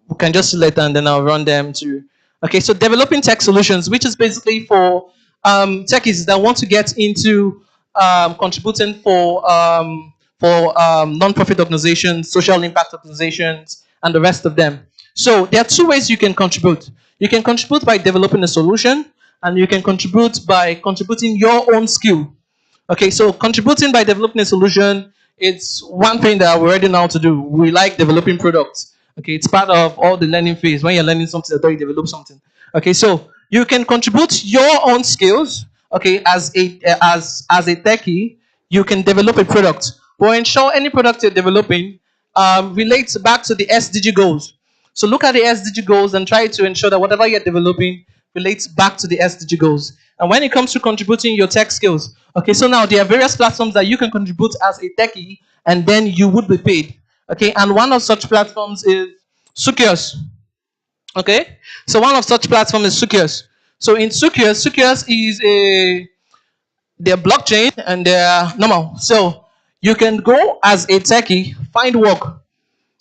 we can just later and then I'll run them to. Okay, so developing tech solutions, which is basically for techies that want to get into contributing for non-profit organizations, social impact organizations, and the rest of them. So there are two ways you can contribute. You can contribute by developing a solution, and you can contribute by contributing your own skill. Okay, so contributing by developing a solution, it's one thing that we're ready now to do. We like developing products. Okay, it's part of all the learning phase. When you're learning something, you develop something. Okay, so you can contribute your own skills. Okay, as a techie, you can develop a product. But ensure any product you're developing relates back to the SDG goals. So look at the SDG goals and try to ensure that whatever you're developing relates back to the SDG goals. And when it comes to contributing your tech skills, okay, so now there are various platforms that you can contribute as a techie, and then you would be paid. Okay, and one of such platforms is Sukios. Okay, so one of such platforms is Sukios. So in Sukios is they're blockchain and they're normal. So you can go as a techie, find work.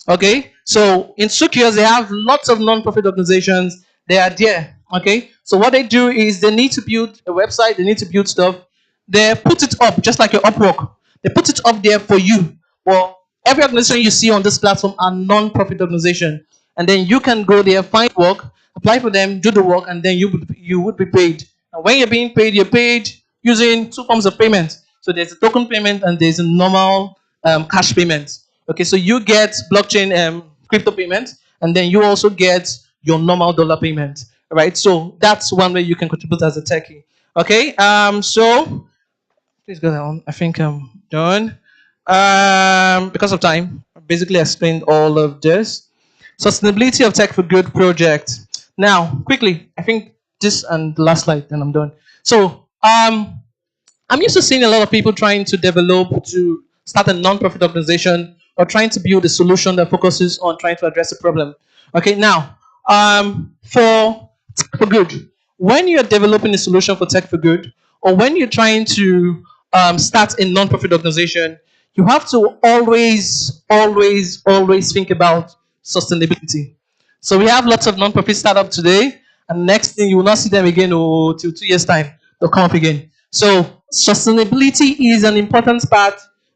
Okay, so in Sukios, they have lots of non-profit organizations. They are there. Okay, so what they do is they need to build a website, they need to build stuff. They put it up just like your Upwork. They put it up there for you. Well, every organization you see on this platform are non-profit organization, and then you can go there, find work, apply for them, do the work, and then you would be paid. And when you're paid using two forms of payment. So there's a token payment and there's a normal cash payment. Okay, so you get blockchain crypto payment, and then you also get your normal dollar payment. Right? So that's one way you can contribute as a techie. Okay, so please go down. I think I'm done. Because of time, I basically explained all of this. Sustainability of Tech for Good project. Now, quickly, I think this and the last slide, then I'm done. So, I'm used to seeing a lot of people trying to develop to start a non-profit organization or trying to build a solution that focuses on trying to address a problem. Okay, now for Tech for Good, when you're developing a solution for Tech for Good, or when you're trying to start a non-profit organization, you have to always think about sustainability. So we have lots of non-profit startups today, and next thing you will not see them again till 2 years time. They'll come up again. So sustainability is an important part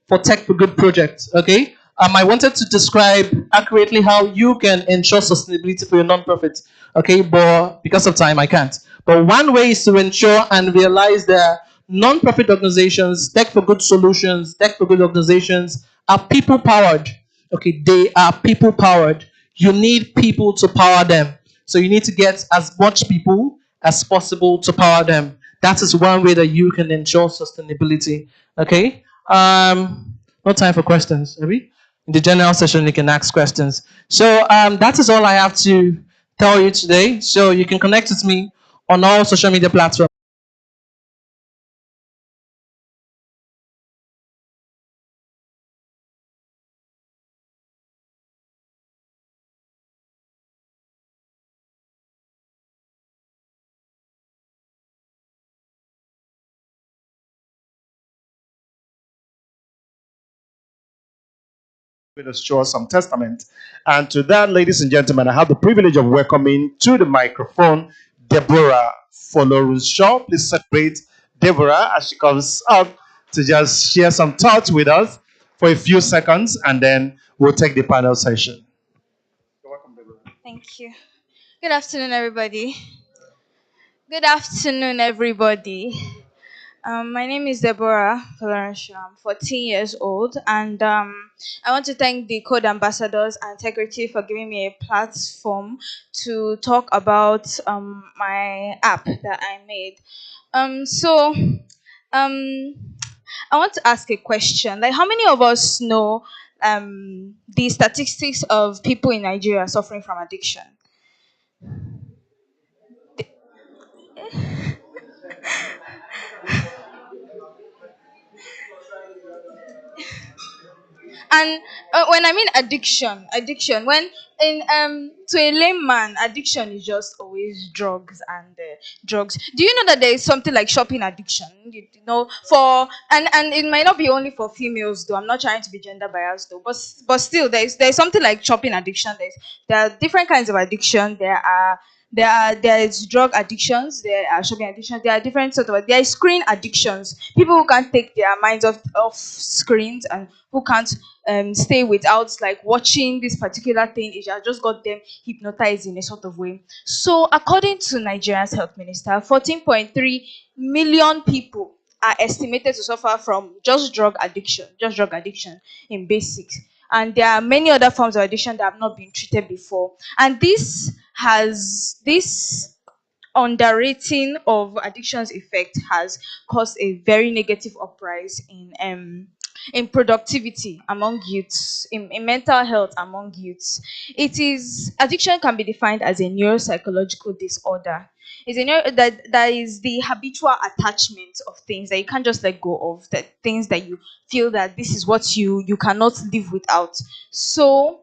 for Tech for Good project. Okay. I wanted to describe accurately how you can ensure sustainability for your nonprofit. Okay, but because of time, I can't. But one way is to ensure and realize that nonprofit organizations, Tech for Good solutions, Tech for Good organizations are people powered. Okay, they are people powered. You need people to power them. So you need to get as much people as possible to power them. That is one way that you can ensure sustainability. Okay. No time for questions, maybe. In the general session, you can ask questions. So that is all I have to tell you today. So you can connect with me on all social media platforms. Going to show us some testament. And to that, ladies and gentlemen, I have the privilege of welcoming to the microphone Deborah Shaw. Please celebrate Deborah as she comes up to just share some thoughts with us for a few seconds, and then we'll take the panel session. You're welcome, Deborah. Thank you. Good afternoon, everybody. Good afternoon, everybody. My name is Deborah Flourish. I'm 14 years old, and I want to thank the Code Ambassadors and Techrity for giving me a platform to talk about my app that I made. So, um, I want to ask a question. Like, how many of us know the statistics of people in Nigeria suffering from addiction? And when I mean addiction, when in to a layman, addiction is just always drugs and drugs. Do you know that there is something like shopping addiction? You know, for and it might not be only for females though. I'm not trying to be gender biased though, but still there's something like shopping addiction. There are different kinds of addiction. There is drug addictions, there are shopping addictions, there are different sort of there is screen addictions. People who can't take their minds off screens and who can't stay without like watching this particular thing. It has just got them hypnotized in a sort of way. So according to Nigeria's health minister, 14.3 million people are estimated to suffer from just drug addiction in basics. And there are many other forms of addiction that have not been treated before. And this underrating of addiction's effect has caused a very negative uprise in productivity among youths, in mental health among youths. It is addiction can be defined as a neuropsychological disorder. It's a that is the habitual attachment of things that you can't just let go of, that things that you feel that this is what you cannot live without. So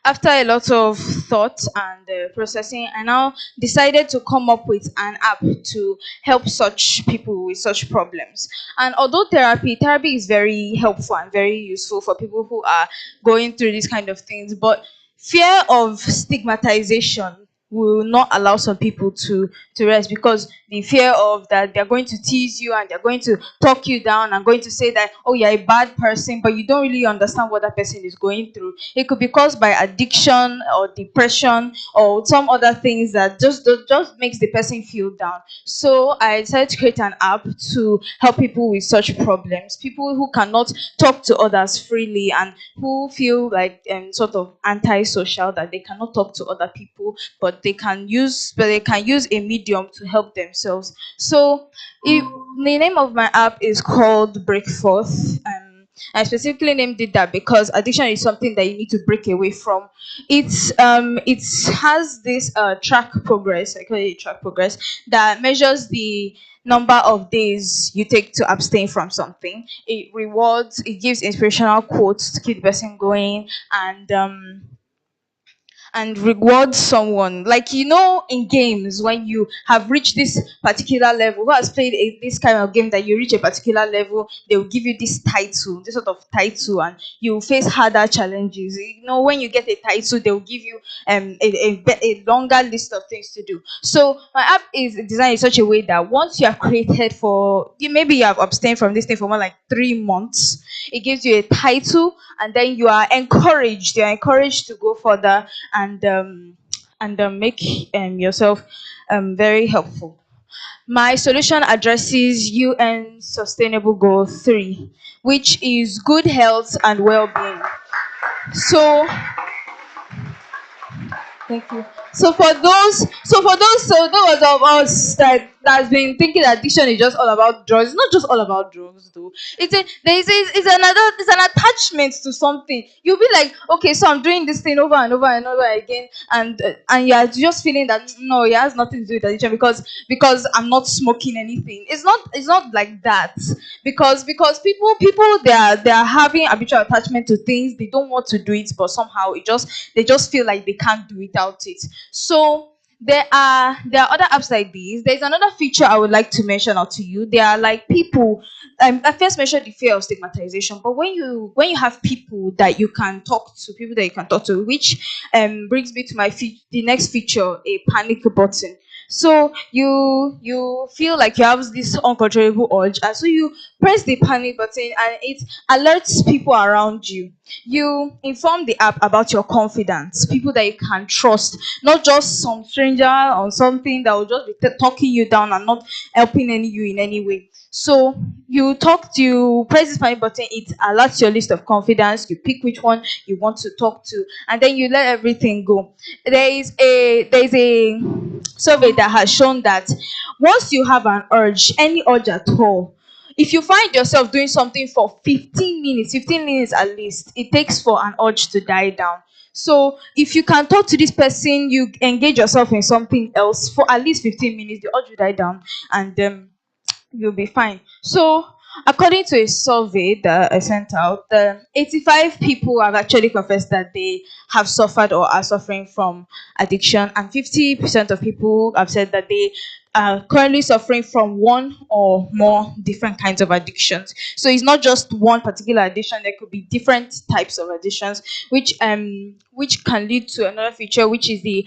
after a lot of thought and processing, I now decided to come up with an app to help such people with such problems. And although therapy is very helpful and very useful for people who are going through these kind of things, but fear of stigmatization will not allow some people to rest, because the fear of that they're going to tease you and they're going to talk you down and going to say that, oh, you're a bad person, but you don't really understand what that person is going through. It could be caused by addiction or depression or some other things that just makes the person feel down. So I decided to create an app to help people with such problems, people who cannot talk to others freely and who feel like sort of antisocial, that they cannot talk to other people, but they can use a medium to help themselves. So the name of my app is called Breakforth. I specifically named it that because addiction is something that you need to break away from. It has this track progress. I call it track progress, that measures the number of days you take to abstain from something. It gives inspirational quotes to keep the person going, and reward someone. Like, in games, when you have reached this particular level, who has played this kind of game, that you reach a particular level, they will give you this sort of title, and you face harder challenges. When you get a title, they will give you a longer list of things to do. So my app is designed in such a way that once you have created maybe you have abstained from this thing for more like 3 months, it gives you a title, and then you're encouraged to go further, and make yourself very helpful. My solution addresses UN Sustainable Goal 3, which is good health and well-being. So thank you. So for those of us that's been thinking that addiction is just all about drugs, it's not just all about drugs, though. It's an attachment to something. You'll be like, okay, so I'm doing this thing over and over and over again, and you're just feeling that no, it has nothing to do with addiction, because I'm not smoking anything. It's not like that, because people they are having habitual attachment to things. They don't want to do it, but somehow they just feel like they can't do without it. So there are other apps like these. There's another feature I would like to mention out to you. They are like people. I first mentioned the fear of stigmatization, but when you have people that you can talk to, which brings me to the next feature, a panic button. So you feel like you have this uncontrollable urge, and so you press the panic button, and it alerts people around you. You inform the app about your confidence, people that you can trust, not just some stranger or something that will just be talking you down and not helping you in any way. So you press this panic button, it alerts your list of confidence, you pick which one you want to talk to, and then you let everything go. There is a survey that has shown that once you have an urge, any urge at all, if you find yourself doing something for 15 minutes at least, it takes for an urge to die down. So if you can talk to this person, you engage yourself in something else for at least 15 minutes, the urge will die down, and you'll be fine. So, according to a survey that I sent out, 85 people have actually confessed that they have suffered or are suffering from addiction, and 50% of people have said that they are currently suffering from one or more different kinds of addictions. So it's not just one particular addiction; there could be different types of addictions, which can lead to another feature, which is the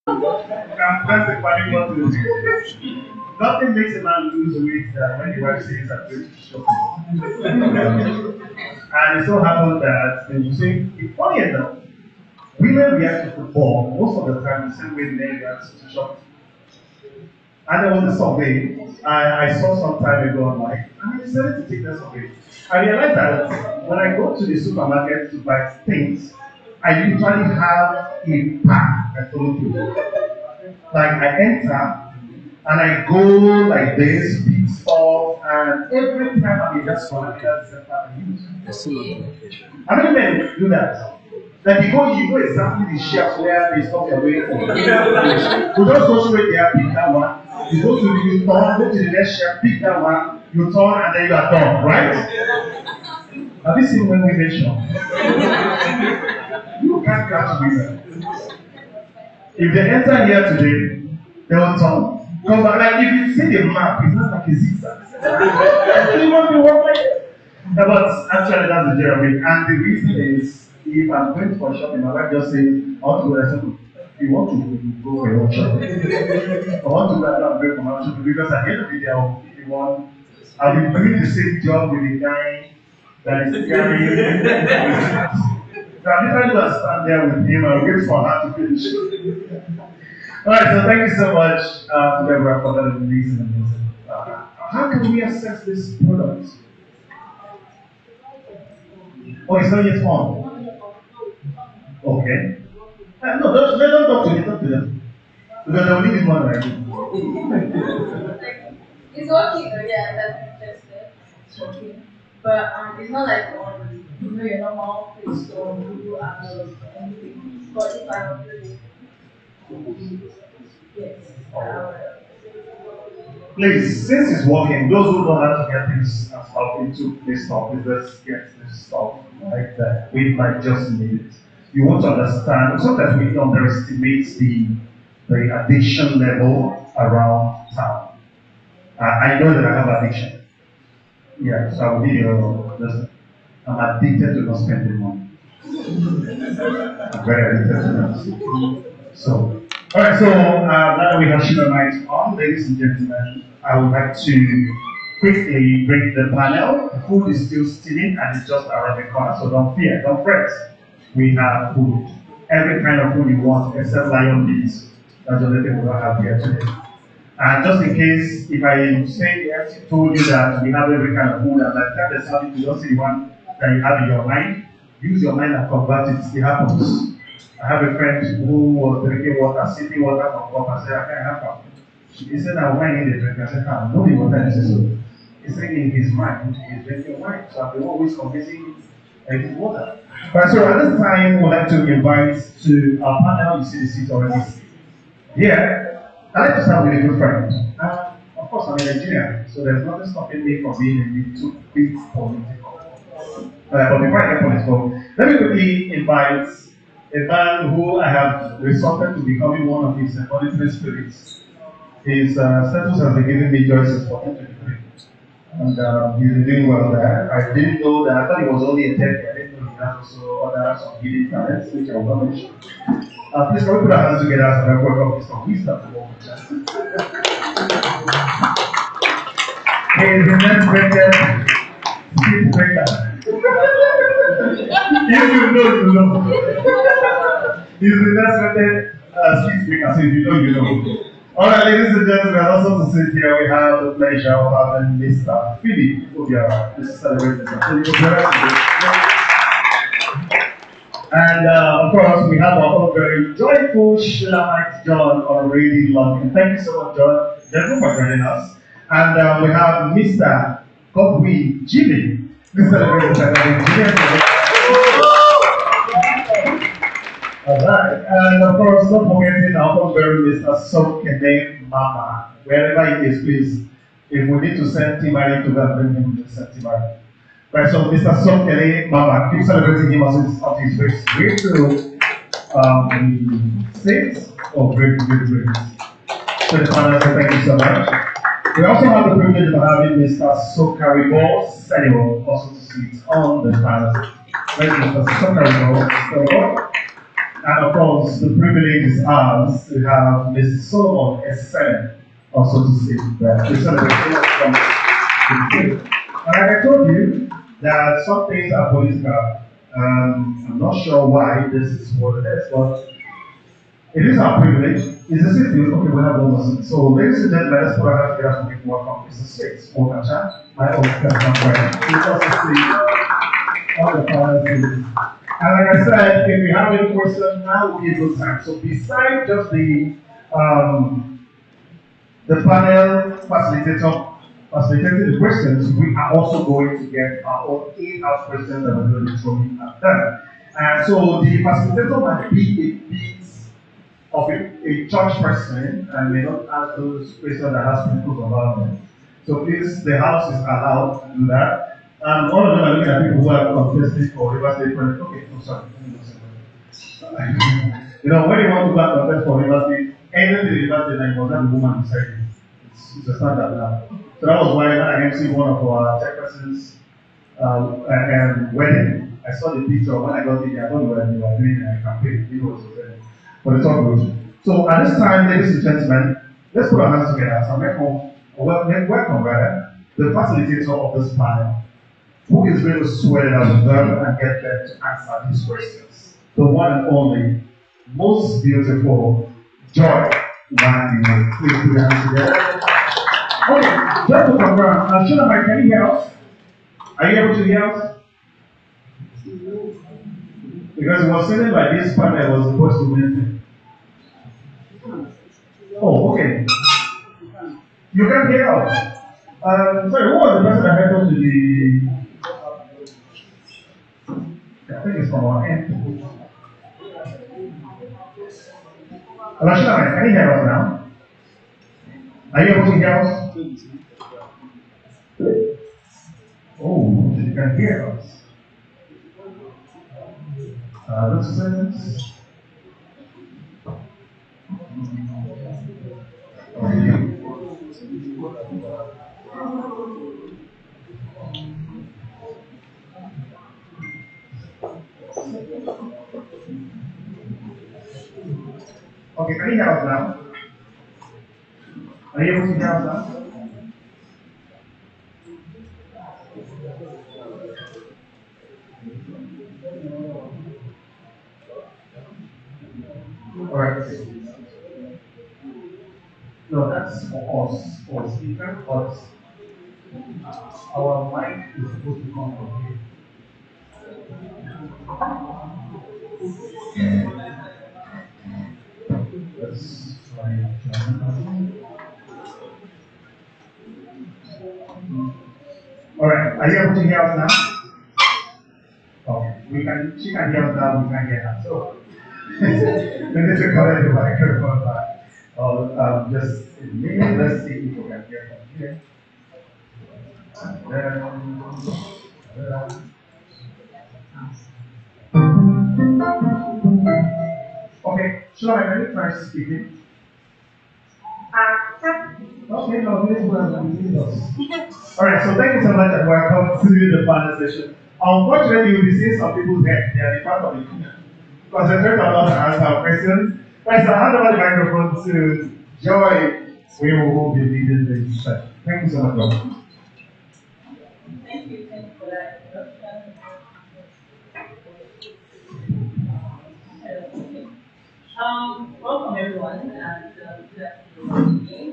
Can press the panic button. Nothing makes a man lose weight than when the wife says I'm going to shop. And it so happens that when you say, it's funny enough, women react to football most of the time the same way men react to shopping. And there was a survey I saw some time ago online, and I decided to take that survey. I realized that when I go to the supermarket to buy things, I usually have a pack I follow through. Like I enter and I go like this, pick stuff, and every time I'm in that supermarket, that's the pack I use. How many men do that? Like you know exactly the shelves where the stuff you're waiting for. You just go straight there, pick that one. You turn, go to the next shelf, pick that one, you turn, and then you are done, right? Have you seen when women shop? You can't catch women. If they enter here today, they will turn. Come back. Like if you see the map, it's not like a zigzag. You want to work like it? No, but actually, that's the journey. And the reason is, if I'm going for shopping, my wife just say, I want to go there. So, if you want to go for your own shopping. I want to go there and break for my own shopping because at the end of the day, if you want, I'll be doing the same job with the guy that is carrying. So I'm literally going to stand there with him and wait for her to finish. Alright, so thank you so much, Deborah, for that amazing. How can we assess this product? Oh, it's not yet on. Okay. No, let them talk to me, talk to them. Because they'll need it more than I do. It's working, yeah, that's interesting. It's working. But it's not like on your normal Play Store, Google Apps, or anything. But if I upload it, yes. Please, since it's working, those who don't have to get this stuff into Play Store, please let's get this stuff like that. We might just need it. You want to understand, sometimes we underestimate the addiction level around town. I know that I have addiction. Yeah, so I will need your listen. I'm addicted to not spending money. I'm very addicted to that. So, alright, so now that we have sugar night on, ladies and gentlemen, I would like to quickly bring the panel. The food is still steaming and it's just around the corner, so don't fear, don't fret. We have food. Every kind of food you want, except lion meat. That's the only thing we don't have here today. And just in case, if I say yes, told you that we have every kind of food, and by the time they serve it, you don't see the one that you have in your mind, use your mind and convert it. It happens. I have a friend who was drinking water, sipping water from cup, and said, I can't have one. He said, now wine in the drink. I said, no, the water is so. He said, in his mind, he's drinking wine. So I've been always convincing his water. Right, so at this time, we'd like to invite to our panel. You see the seat already. Here, I like to start with a good friend. Of course, I'm a Nigerian, so there's nothing stopping me from being a little bit political. But before I get political, let me quickly invite a man who I have resorted to becoming one of his monitoring spirits. His status has been giving me joy since 2023. And he's been doing well there. I didn't know that. I thought he was only a tech. I didn't know he has also other some hidden talents, which I will not mention. Please can we put our hands together as I welcome Mr. Wisdom to work with us. He is the next rated speed breaker. If you know, you know. He's the next rated speed breaker, so if you know, you know. Alright, ladies and gentlemen, also to sit here, we have the pleasure of having Mr. Philip Obiara. This is celebrating Mr. Philip Obiara. And of course, we have our own very joyful Shulamite John already logged. Thank you so much, John. Thank you for joining us. And we have Mr. Godwin Jimmy. Please celebrate Jimmy. Alright, and of course, not forgetting our own very Mr. Sokene Mama. Wherever he is, please, if we need to send Timari to that, bring him to send Timari. Right, so Mr. Sokene Mama, keep celebrating him as his way to six. Oh, great. So the panel, thank you so much. We also have the privilege of having Mr. Sokaribo Senio also to sit on the panel. Right, Mr. Sokaribo. And of course, the privilege is ours to have Mrs. Solomon Essene also to sit there. We celebrate from the and like I told you, that some things are political. I'm not sure why this is what it is, but it is our privilege. It's a city. Okay, we have one person. So, ladies and gentlemen, let's put our hands together to make welcome. It's a six. Mokacha, my own personal friend. It's also see all the panels. And like I said, if you have any questions, now will be a good time. So besides just the panel facilitating the questions, we are also going to get our own in-house questions that we're going to be throwing at them. And so the facilitator might be a bit of a church person and may not ask those questions that has people around them. So please, the house is allowed to do that. And all of them are looking at people who are contesting for River State President. Okay, no, sorry. You know, when you want to go and contest for River State, anything in River State, you must have a woman beside you. It's a standard now. So that was why when I MC one of our tech persons wedding, I saw the picture when I got in there. I thought they were doing a campaign. It was but it's all good. So at this time, ladies and gentlemen, let's put our hands together. So welcome rather, the facilitator of this panel, who is going to sweat it out with them and get them to answer these questions. The one and only, most beautiful Joy Wani. Please put your hands together. Okay, just to confirm, Shilama, can you hear us? Are you able to hear us? Because it was saying like this panel was supposed to win. Oh, okay. You can hear us. Sorry, who was the person that helped us with I think it's from our end. Alashina, can you hear us now? Are you able to hear us? Oh, you can hear us. This is. Okay, can you hear us now? Are you able to hear us now? Alright. No, that's for us, for speaker, but our mic is supposed to come from here. Let's try. Alright, are you able to hear us now? Okay, she can hear us now, we can hear her. So, we need to connect the microphone back. Just a minute, let's see if we can hear from here. Okay, Shlomo, can you try speaking? Okay, no, this is Alright, so thank you so much and welcome to the panel session. Unfortunately, you'll be seeing some people's head. They are in front of you. Concentrate on us and answer our questions. Right, so I'll hand over the microphone to Joy. We will be leading the session. Thank you so much, Rob. Thank you for that introduction. Welcome everyone, and good afternoon again.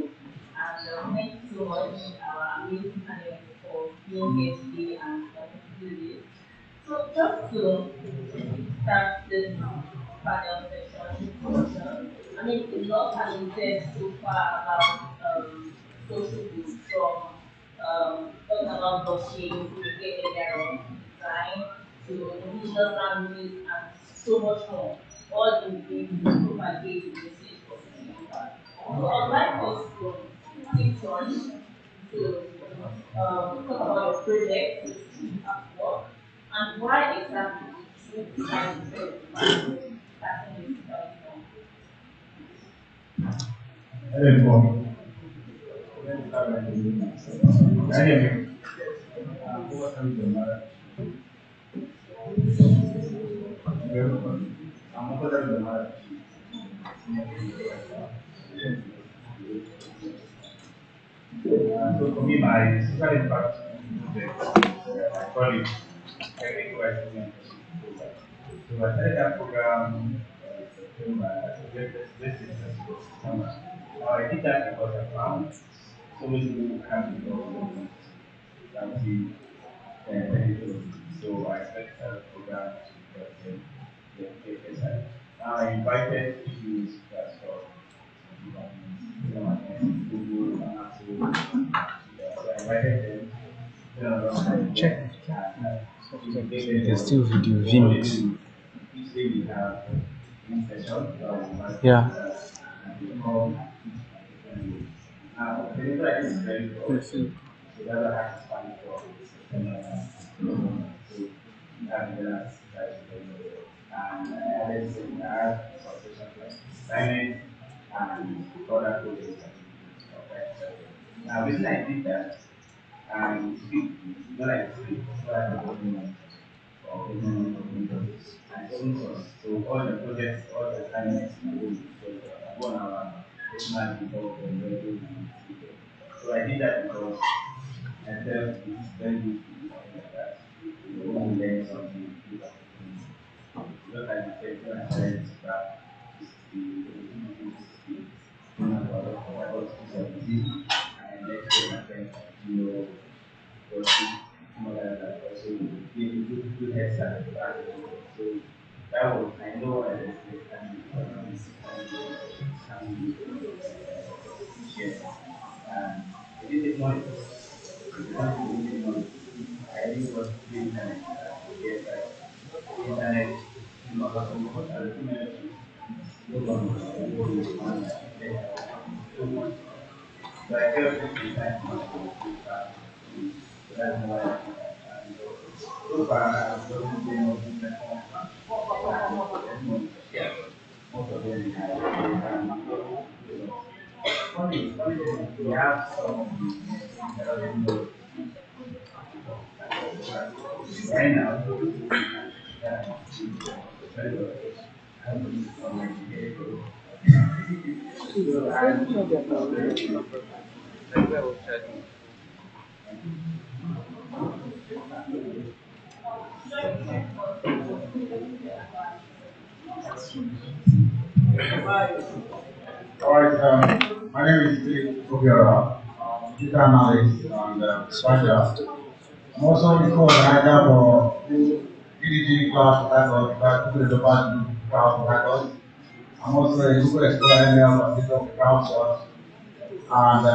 And thank you so much, our amazing panel, for being here today and to do this. So just to start this panel session, I mean, a lot has been said so far about social good from talking about blockchain, we get earlier on, design, to indigenous languages, and so much more, all in the propagate the message of social impact. So I'd like us to take turns to talk about your project, social impact work, and why exactly you decided to set the starting this from. Hello, everyone. Can you hear me? So for me, my social impact project, I call it technical writing mentorship program. So I started that program this is summer. I did that because I found so many people can't be involved in technical. So I started that program to get them the inside. Now I invited issues that stuff. Google, Apple, so I invited them. Check. There's still video Vimix. Each day we have one session. Yeah. The paper is very broad. So that's what I have to find for. So we have the and I added some some sessions like assignment and other projects that we do. Now, when I did that, and when I speak, so I have government or government organizations, and sponsors. So all the projects, all the assignments we do, so one hour, personal involved and very good. So I did that because I felt it's very good to do something like that. You want to learn something, do something. Just like you said, when I started back, this is the opportunity to speak. You know, I got to something, and next year my friends, you know, was more that also gave me good head start at the back. So that was, I know I was having share. It didn't take money. It's not really take money. I really was the internet yes, the internet, you know, also because I think it's no longer available on the internet. So so I felt this is time for us to do that. So that's why I think that. And so far, I've gotten so much different forms and everyone to share. Most of them have funny thing is we have some of the things that I don't know. Right now, that very well. I don't know from my behavior. So all right, my name is Philip Obiora, digital analyst and writer. I'm also the co-organizer for DDG Class Hackers, that Google Development Class Hackers. I'm also a Google Explorer ML and digital crowdsource. And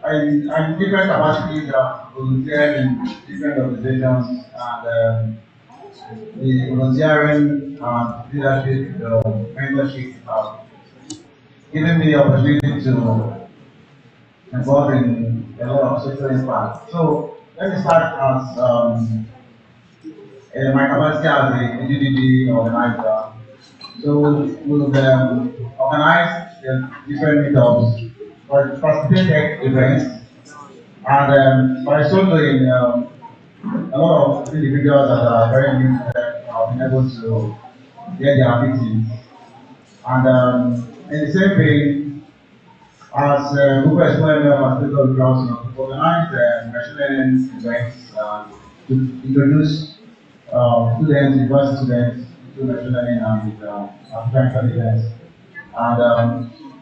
I'm different capacities volunteer in different organizations and the volunteering and leadership, mentorship have given me the opportunity to involve in a lot of social impact. So let me start as my capacity as a GDD organizer. So we've organized different meetups, participated events, and by so doing, a lot of individuals that are very new to them have been able to get their meetings. And in the same vein, as Google Explainer and State of Council organized machine learning events to introduce students, university students to machine learning and artificial intelligence. And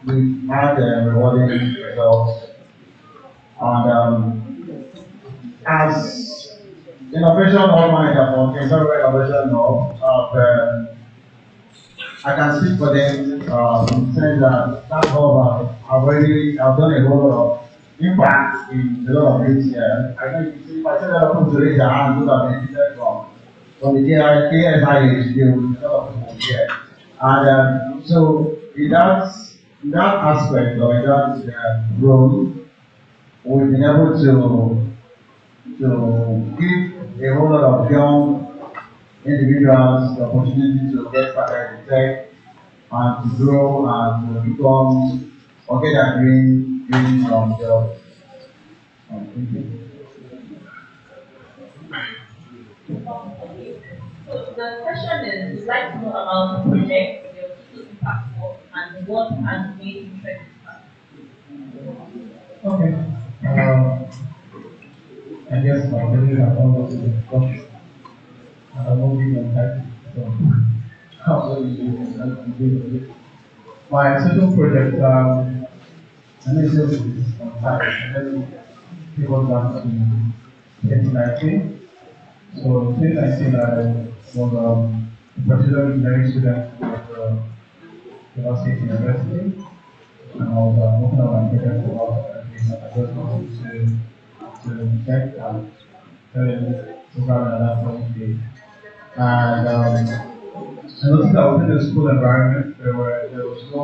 we had rewarding results. And as innovation hub manager for Kentucky Innovation Hub, I can speak for them in the sense that that hub I've done a whole lot of impact in a lot of youth here. I think if I tell a lot of people to raise their hands, those are benefited from the KSIH deal with a lot of people here. And so in that aspect or in that role, we've been able to give a whole lot of young individuals the opportunity to get started in tech and to grow and to become or get their dream from jobs. Thank you. So the question is, we'd like to know about the project you're to impact for and what has made interest impact. Okay. I guess my colleagues have almost discussed. I won't be on time, so I'll only do it. My second project, and this is on time. Let me people back to 2019. So 2019, I was a particular engineering student at University, and I was working on my project for about I just wanted to check and program at that point. And I noticed that within the school environment, there was no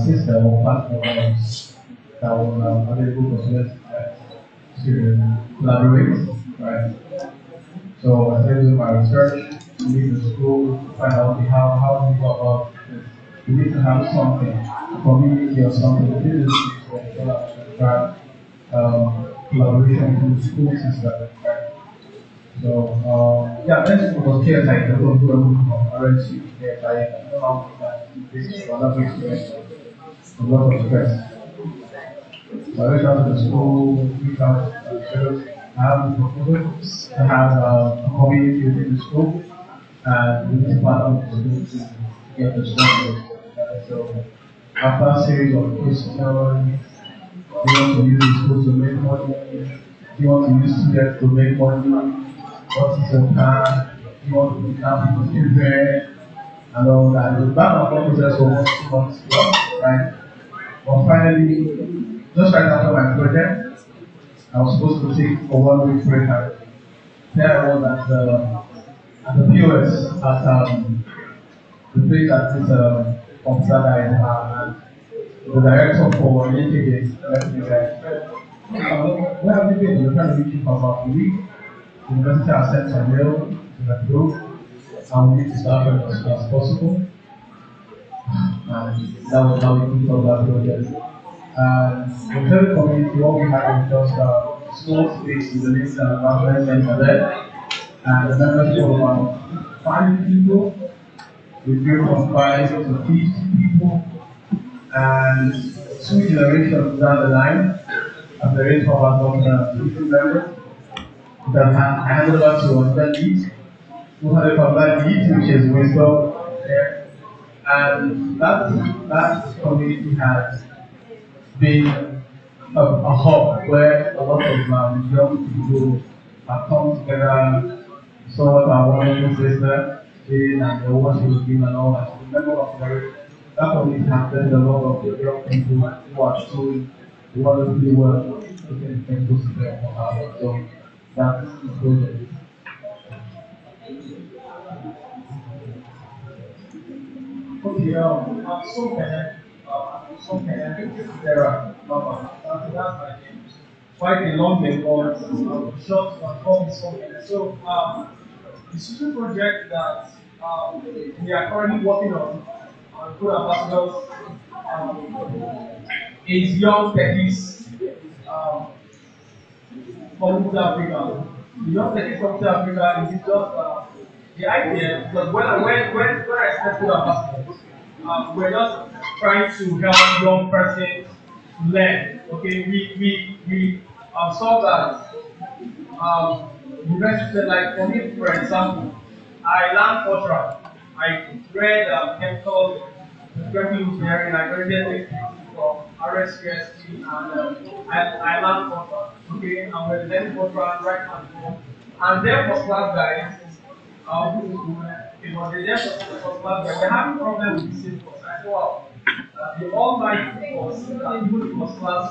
system or platform that was available for students to collaborate, right? So I started doing my research, leave the school, find out how do we go about this. We need to have something, a community or something within the school that collaboration with school system. So, yeah, next was KSI, the one who from RSU, KSI, found that this is another experience, a lot of stress. So I went out to the school, reached out to students, I have a proposal to have a community within the school, and we need to partner with the school to get the structure. So after a series of questions, do you want to use the school to make money? Do you want to use students to make money? What is your plan? Do you want to become children? And all that. The back and forth process was 2 months long, right? But finally, just right after my project, I was supposed to take a 1 week break. There I was at the POS at the place at this computer that I have, and the director for LinkedIn left me there. Where have you been? We're trying to reach you for about a week. The university has sent some mail to the group, and we need to start as soon as possible. And that was how we picked up that project. And the third community, what we had was just a small space in the next environment center there. And the members were about 5 people. We grew from 5 to 50 people. And 2 generations down the line, at the rate of about 150 members, that I handed over to another lead, who had a combined lead, which is wisdom there. And that community has been a hub where a lot of young people have come together, saw what our wonderful sister did and what she was doing and all that. So remember of that community has done a lot of the young people who are doing wonderfully well to get exposed to their power. So that's the project. Okay, so many, there are that's my name. Quite a long name, but short form is so many. So, the social project that we are currently working on good ambassadors, is young techies um, from East Africa. The young techies from East Africa is just the idea, because when I started good ambassadors, we're just trying to help young persons learn. Okay, we saw that university, like for me, for example, I learned cultural. I read chemical engineering. I graduated from RSUST, and I learned cultural. Okay, and we're learning cultural right now. And then for class guys, it was the left for class guys. They're having problems with the same course. I said, wow, the online course, even if it was class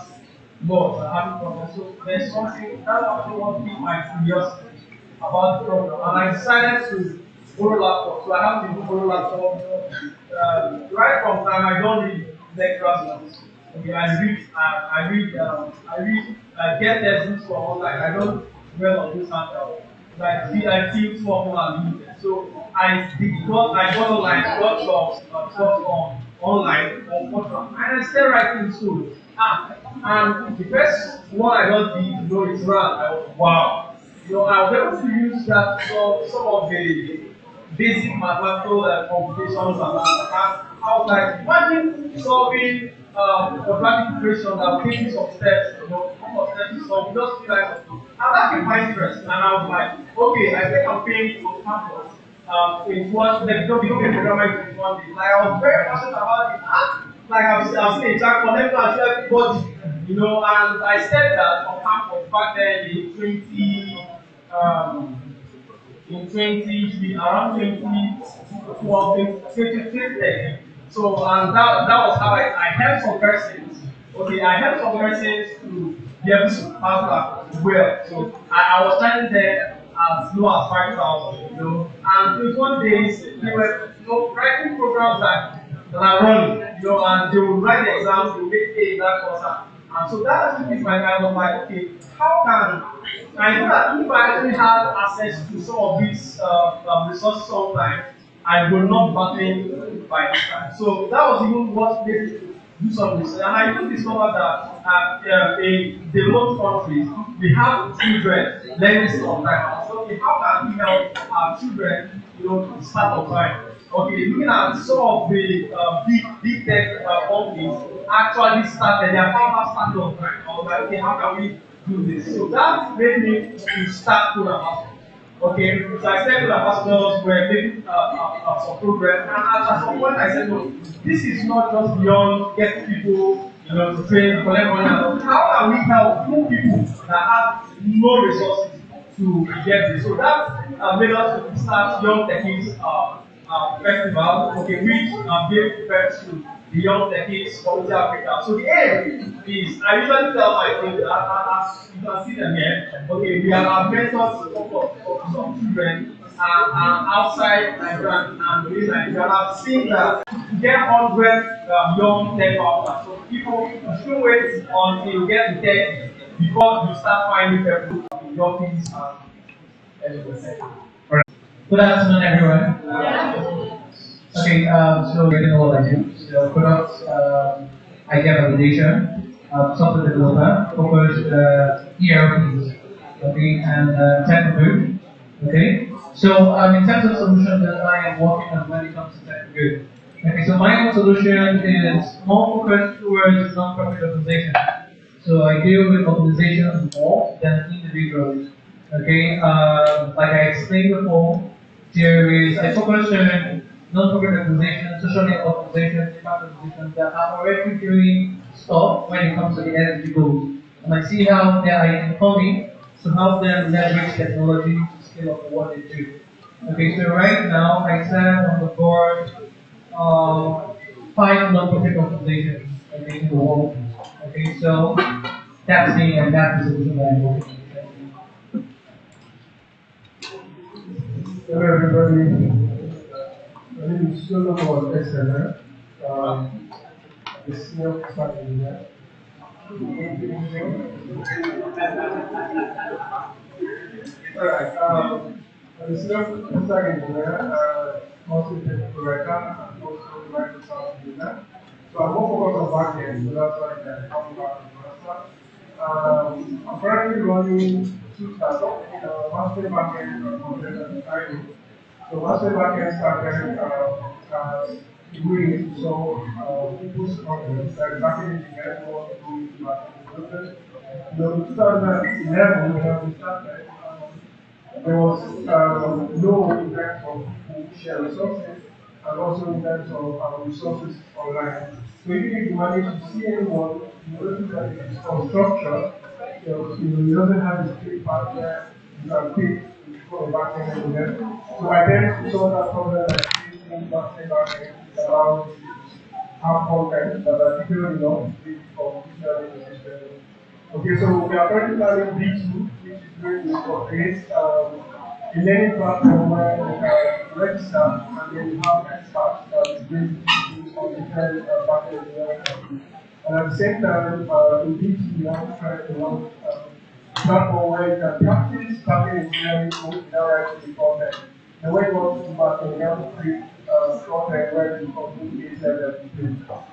laws are having problems. So there's something that I also want to pique my curiosity about the program. And I decided to borrow laptop. So I have to borrow laptop. Right from time I don't read lecturers notes. Okay, I read, get textbooks from online. I don't well on this handle. I feel small and limited. So I got online, got stuff on online on Fortran, and I still writing too. And the first one I got did, it's run. I was wow. I was able to use that for some of the basic mathematical computations and that. I was like, imagine solving quadratic equation that will take you some steps, couple of steps to solve, just feel like something. And that piqued my interest. And I was like, okay, I think I'm paying on campus. In one, like, don't become a programmer in 1 day. Like, I was very passionate about it. Like, I've seen a track connector and everybody, and I said that on campus back then in around 2012, 2013. So, and that was how I helped some persons. Okay, I helped some persons to be able to pass that well. So, I was starting there as low as 5,000, and in 1 days, they were, writing programs that are running, and they will write the exams, they will make A in that course. And so that actually my mind was like, okay, how can I know that if I actually had access to some of these resources sometimes, I will not battle by this time. So that was even what made me do some research. And I just discovered that in developed countries, we have children learning on time. So, okay, how can we help our children, to start on time? Okay, looking at some of the big tech companies actually started, their farmers started on time. I was like, okay, how can we do this? So that made me to start Code Ambassadors. Okay, so I started Code Ambassadors, we're making some progress, and at some point I said, no, this is not just beyond getting people, to train, collect money, and all. How can we help more people that have no resources to get this? So that made us to start Young Techies festival, okay, which gave birth to the Young Techies Community Africa. So the aim is, I usually tell my friends, as you can see them here, okay, we are mentors for some children outside Nigeria and within Nigeria. And I've seen that to get 100 young tech founders. So people, you shouldn't wait until you get to tech before you start finding people in your things and everything. Good afternoon, everyone. Okay, so we're doing what I do. So products, idea validation, software developer, focused ERPs, okay, and tech group, okay. So in terms of solutions that I am working on when it comes to tech group, okay, so my own solution is more focused towards non-profit organizations. So I deal with organizations more than individuals. Okay, like I explained before, there is a focus on non-profit organizations, social net organizations, impact organizations that are already doing stuff when it comes to the energy goals. And I see how they are coming to help them leverage technology to scale up what they do. Okay, so right now I serve on the board of 5 non-profit organizations, okay, in the world. Okay, so that's me and that's the solution that I'm working on. Hello everybody, my name is Solomon Essener, the senior staff engineer. Alright, I'm the senior staff engineer, also technical writer, and also Microsoft engineer. So I'm more focused on backend, so that's why I can help out with master. I'm currently running 2 startups, master backend and content and design. So master backend started as a way to solve people's problems, like backend engineering was going to backend development. In 2011, when we started, there was no in terms of who share resources and also in terms of resources online. So even if you manage to see anyone, you notice that it is unstructured. It doesn't have a straight path where you can pick for a backend engineer. So I then solve that problem like creating backend around have content that are detailed enough for visual assistance. Okay, so we are currently planning B2, which is going to create a learning platform where you can register and then you have experts that is going to use on different backend development. And at the same time, in B2, we have tried to launch a platform where you can practice backend engineering code without writing the content. The way you want to do backend, you have to create content where you complete data that you do.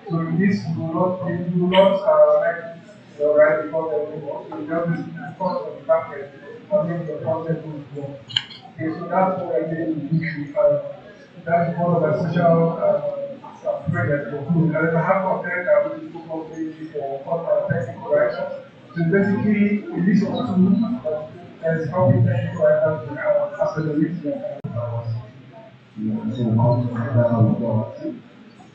So in this, you will not write the content anymore. So you just focus on the backend and then the content will flow. Okay, so that's what I did in YouTube. That's one of the social projects for food. And then I have content that will do completely for technical writers. So basically, in this of tools that is helping technical writers to accelerate their powers.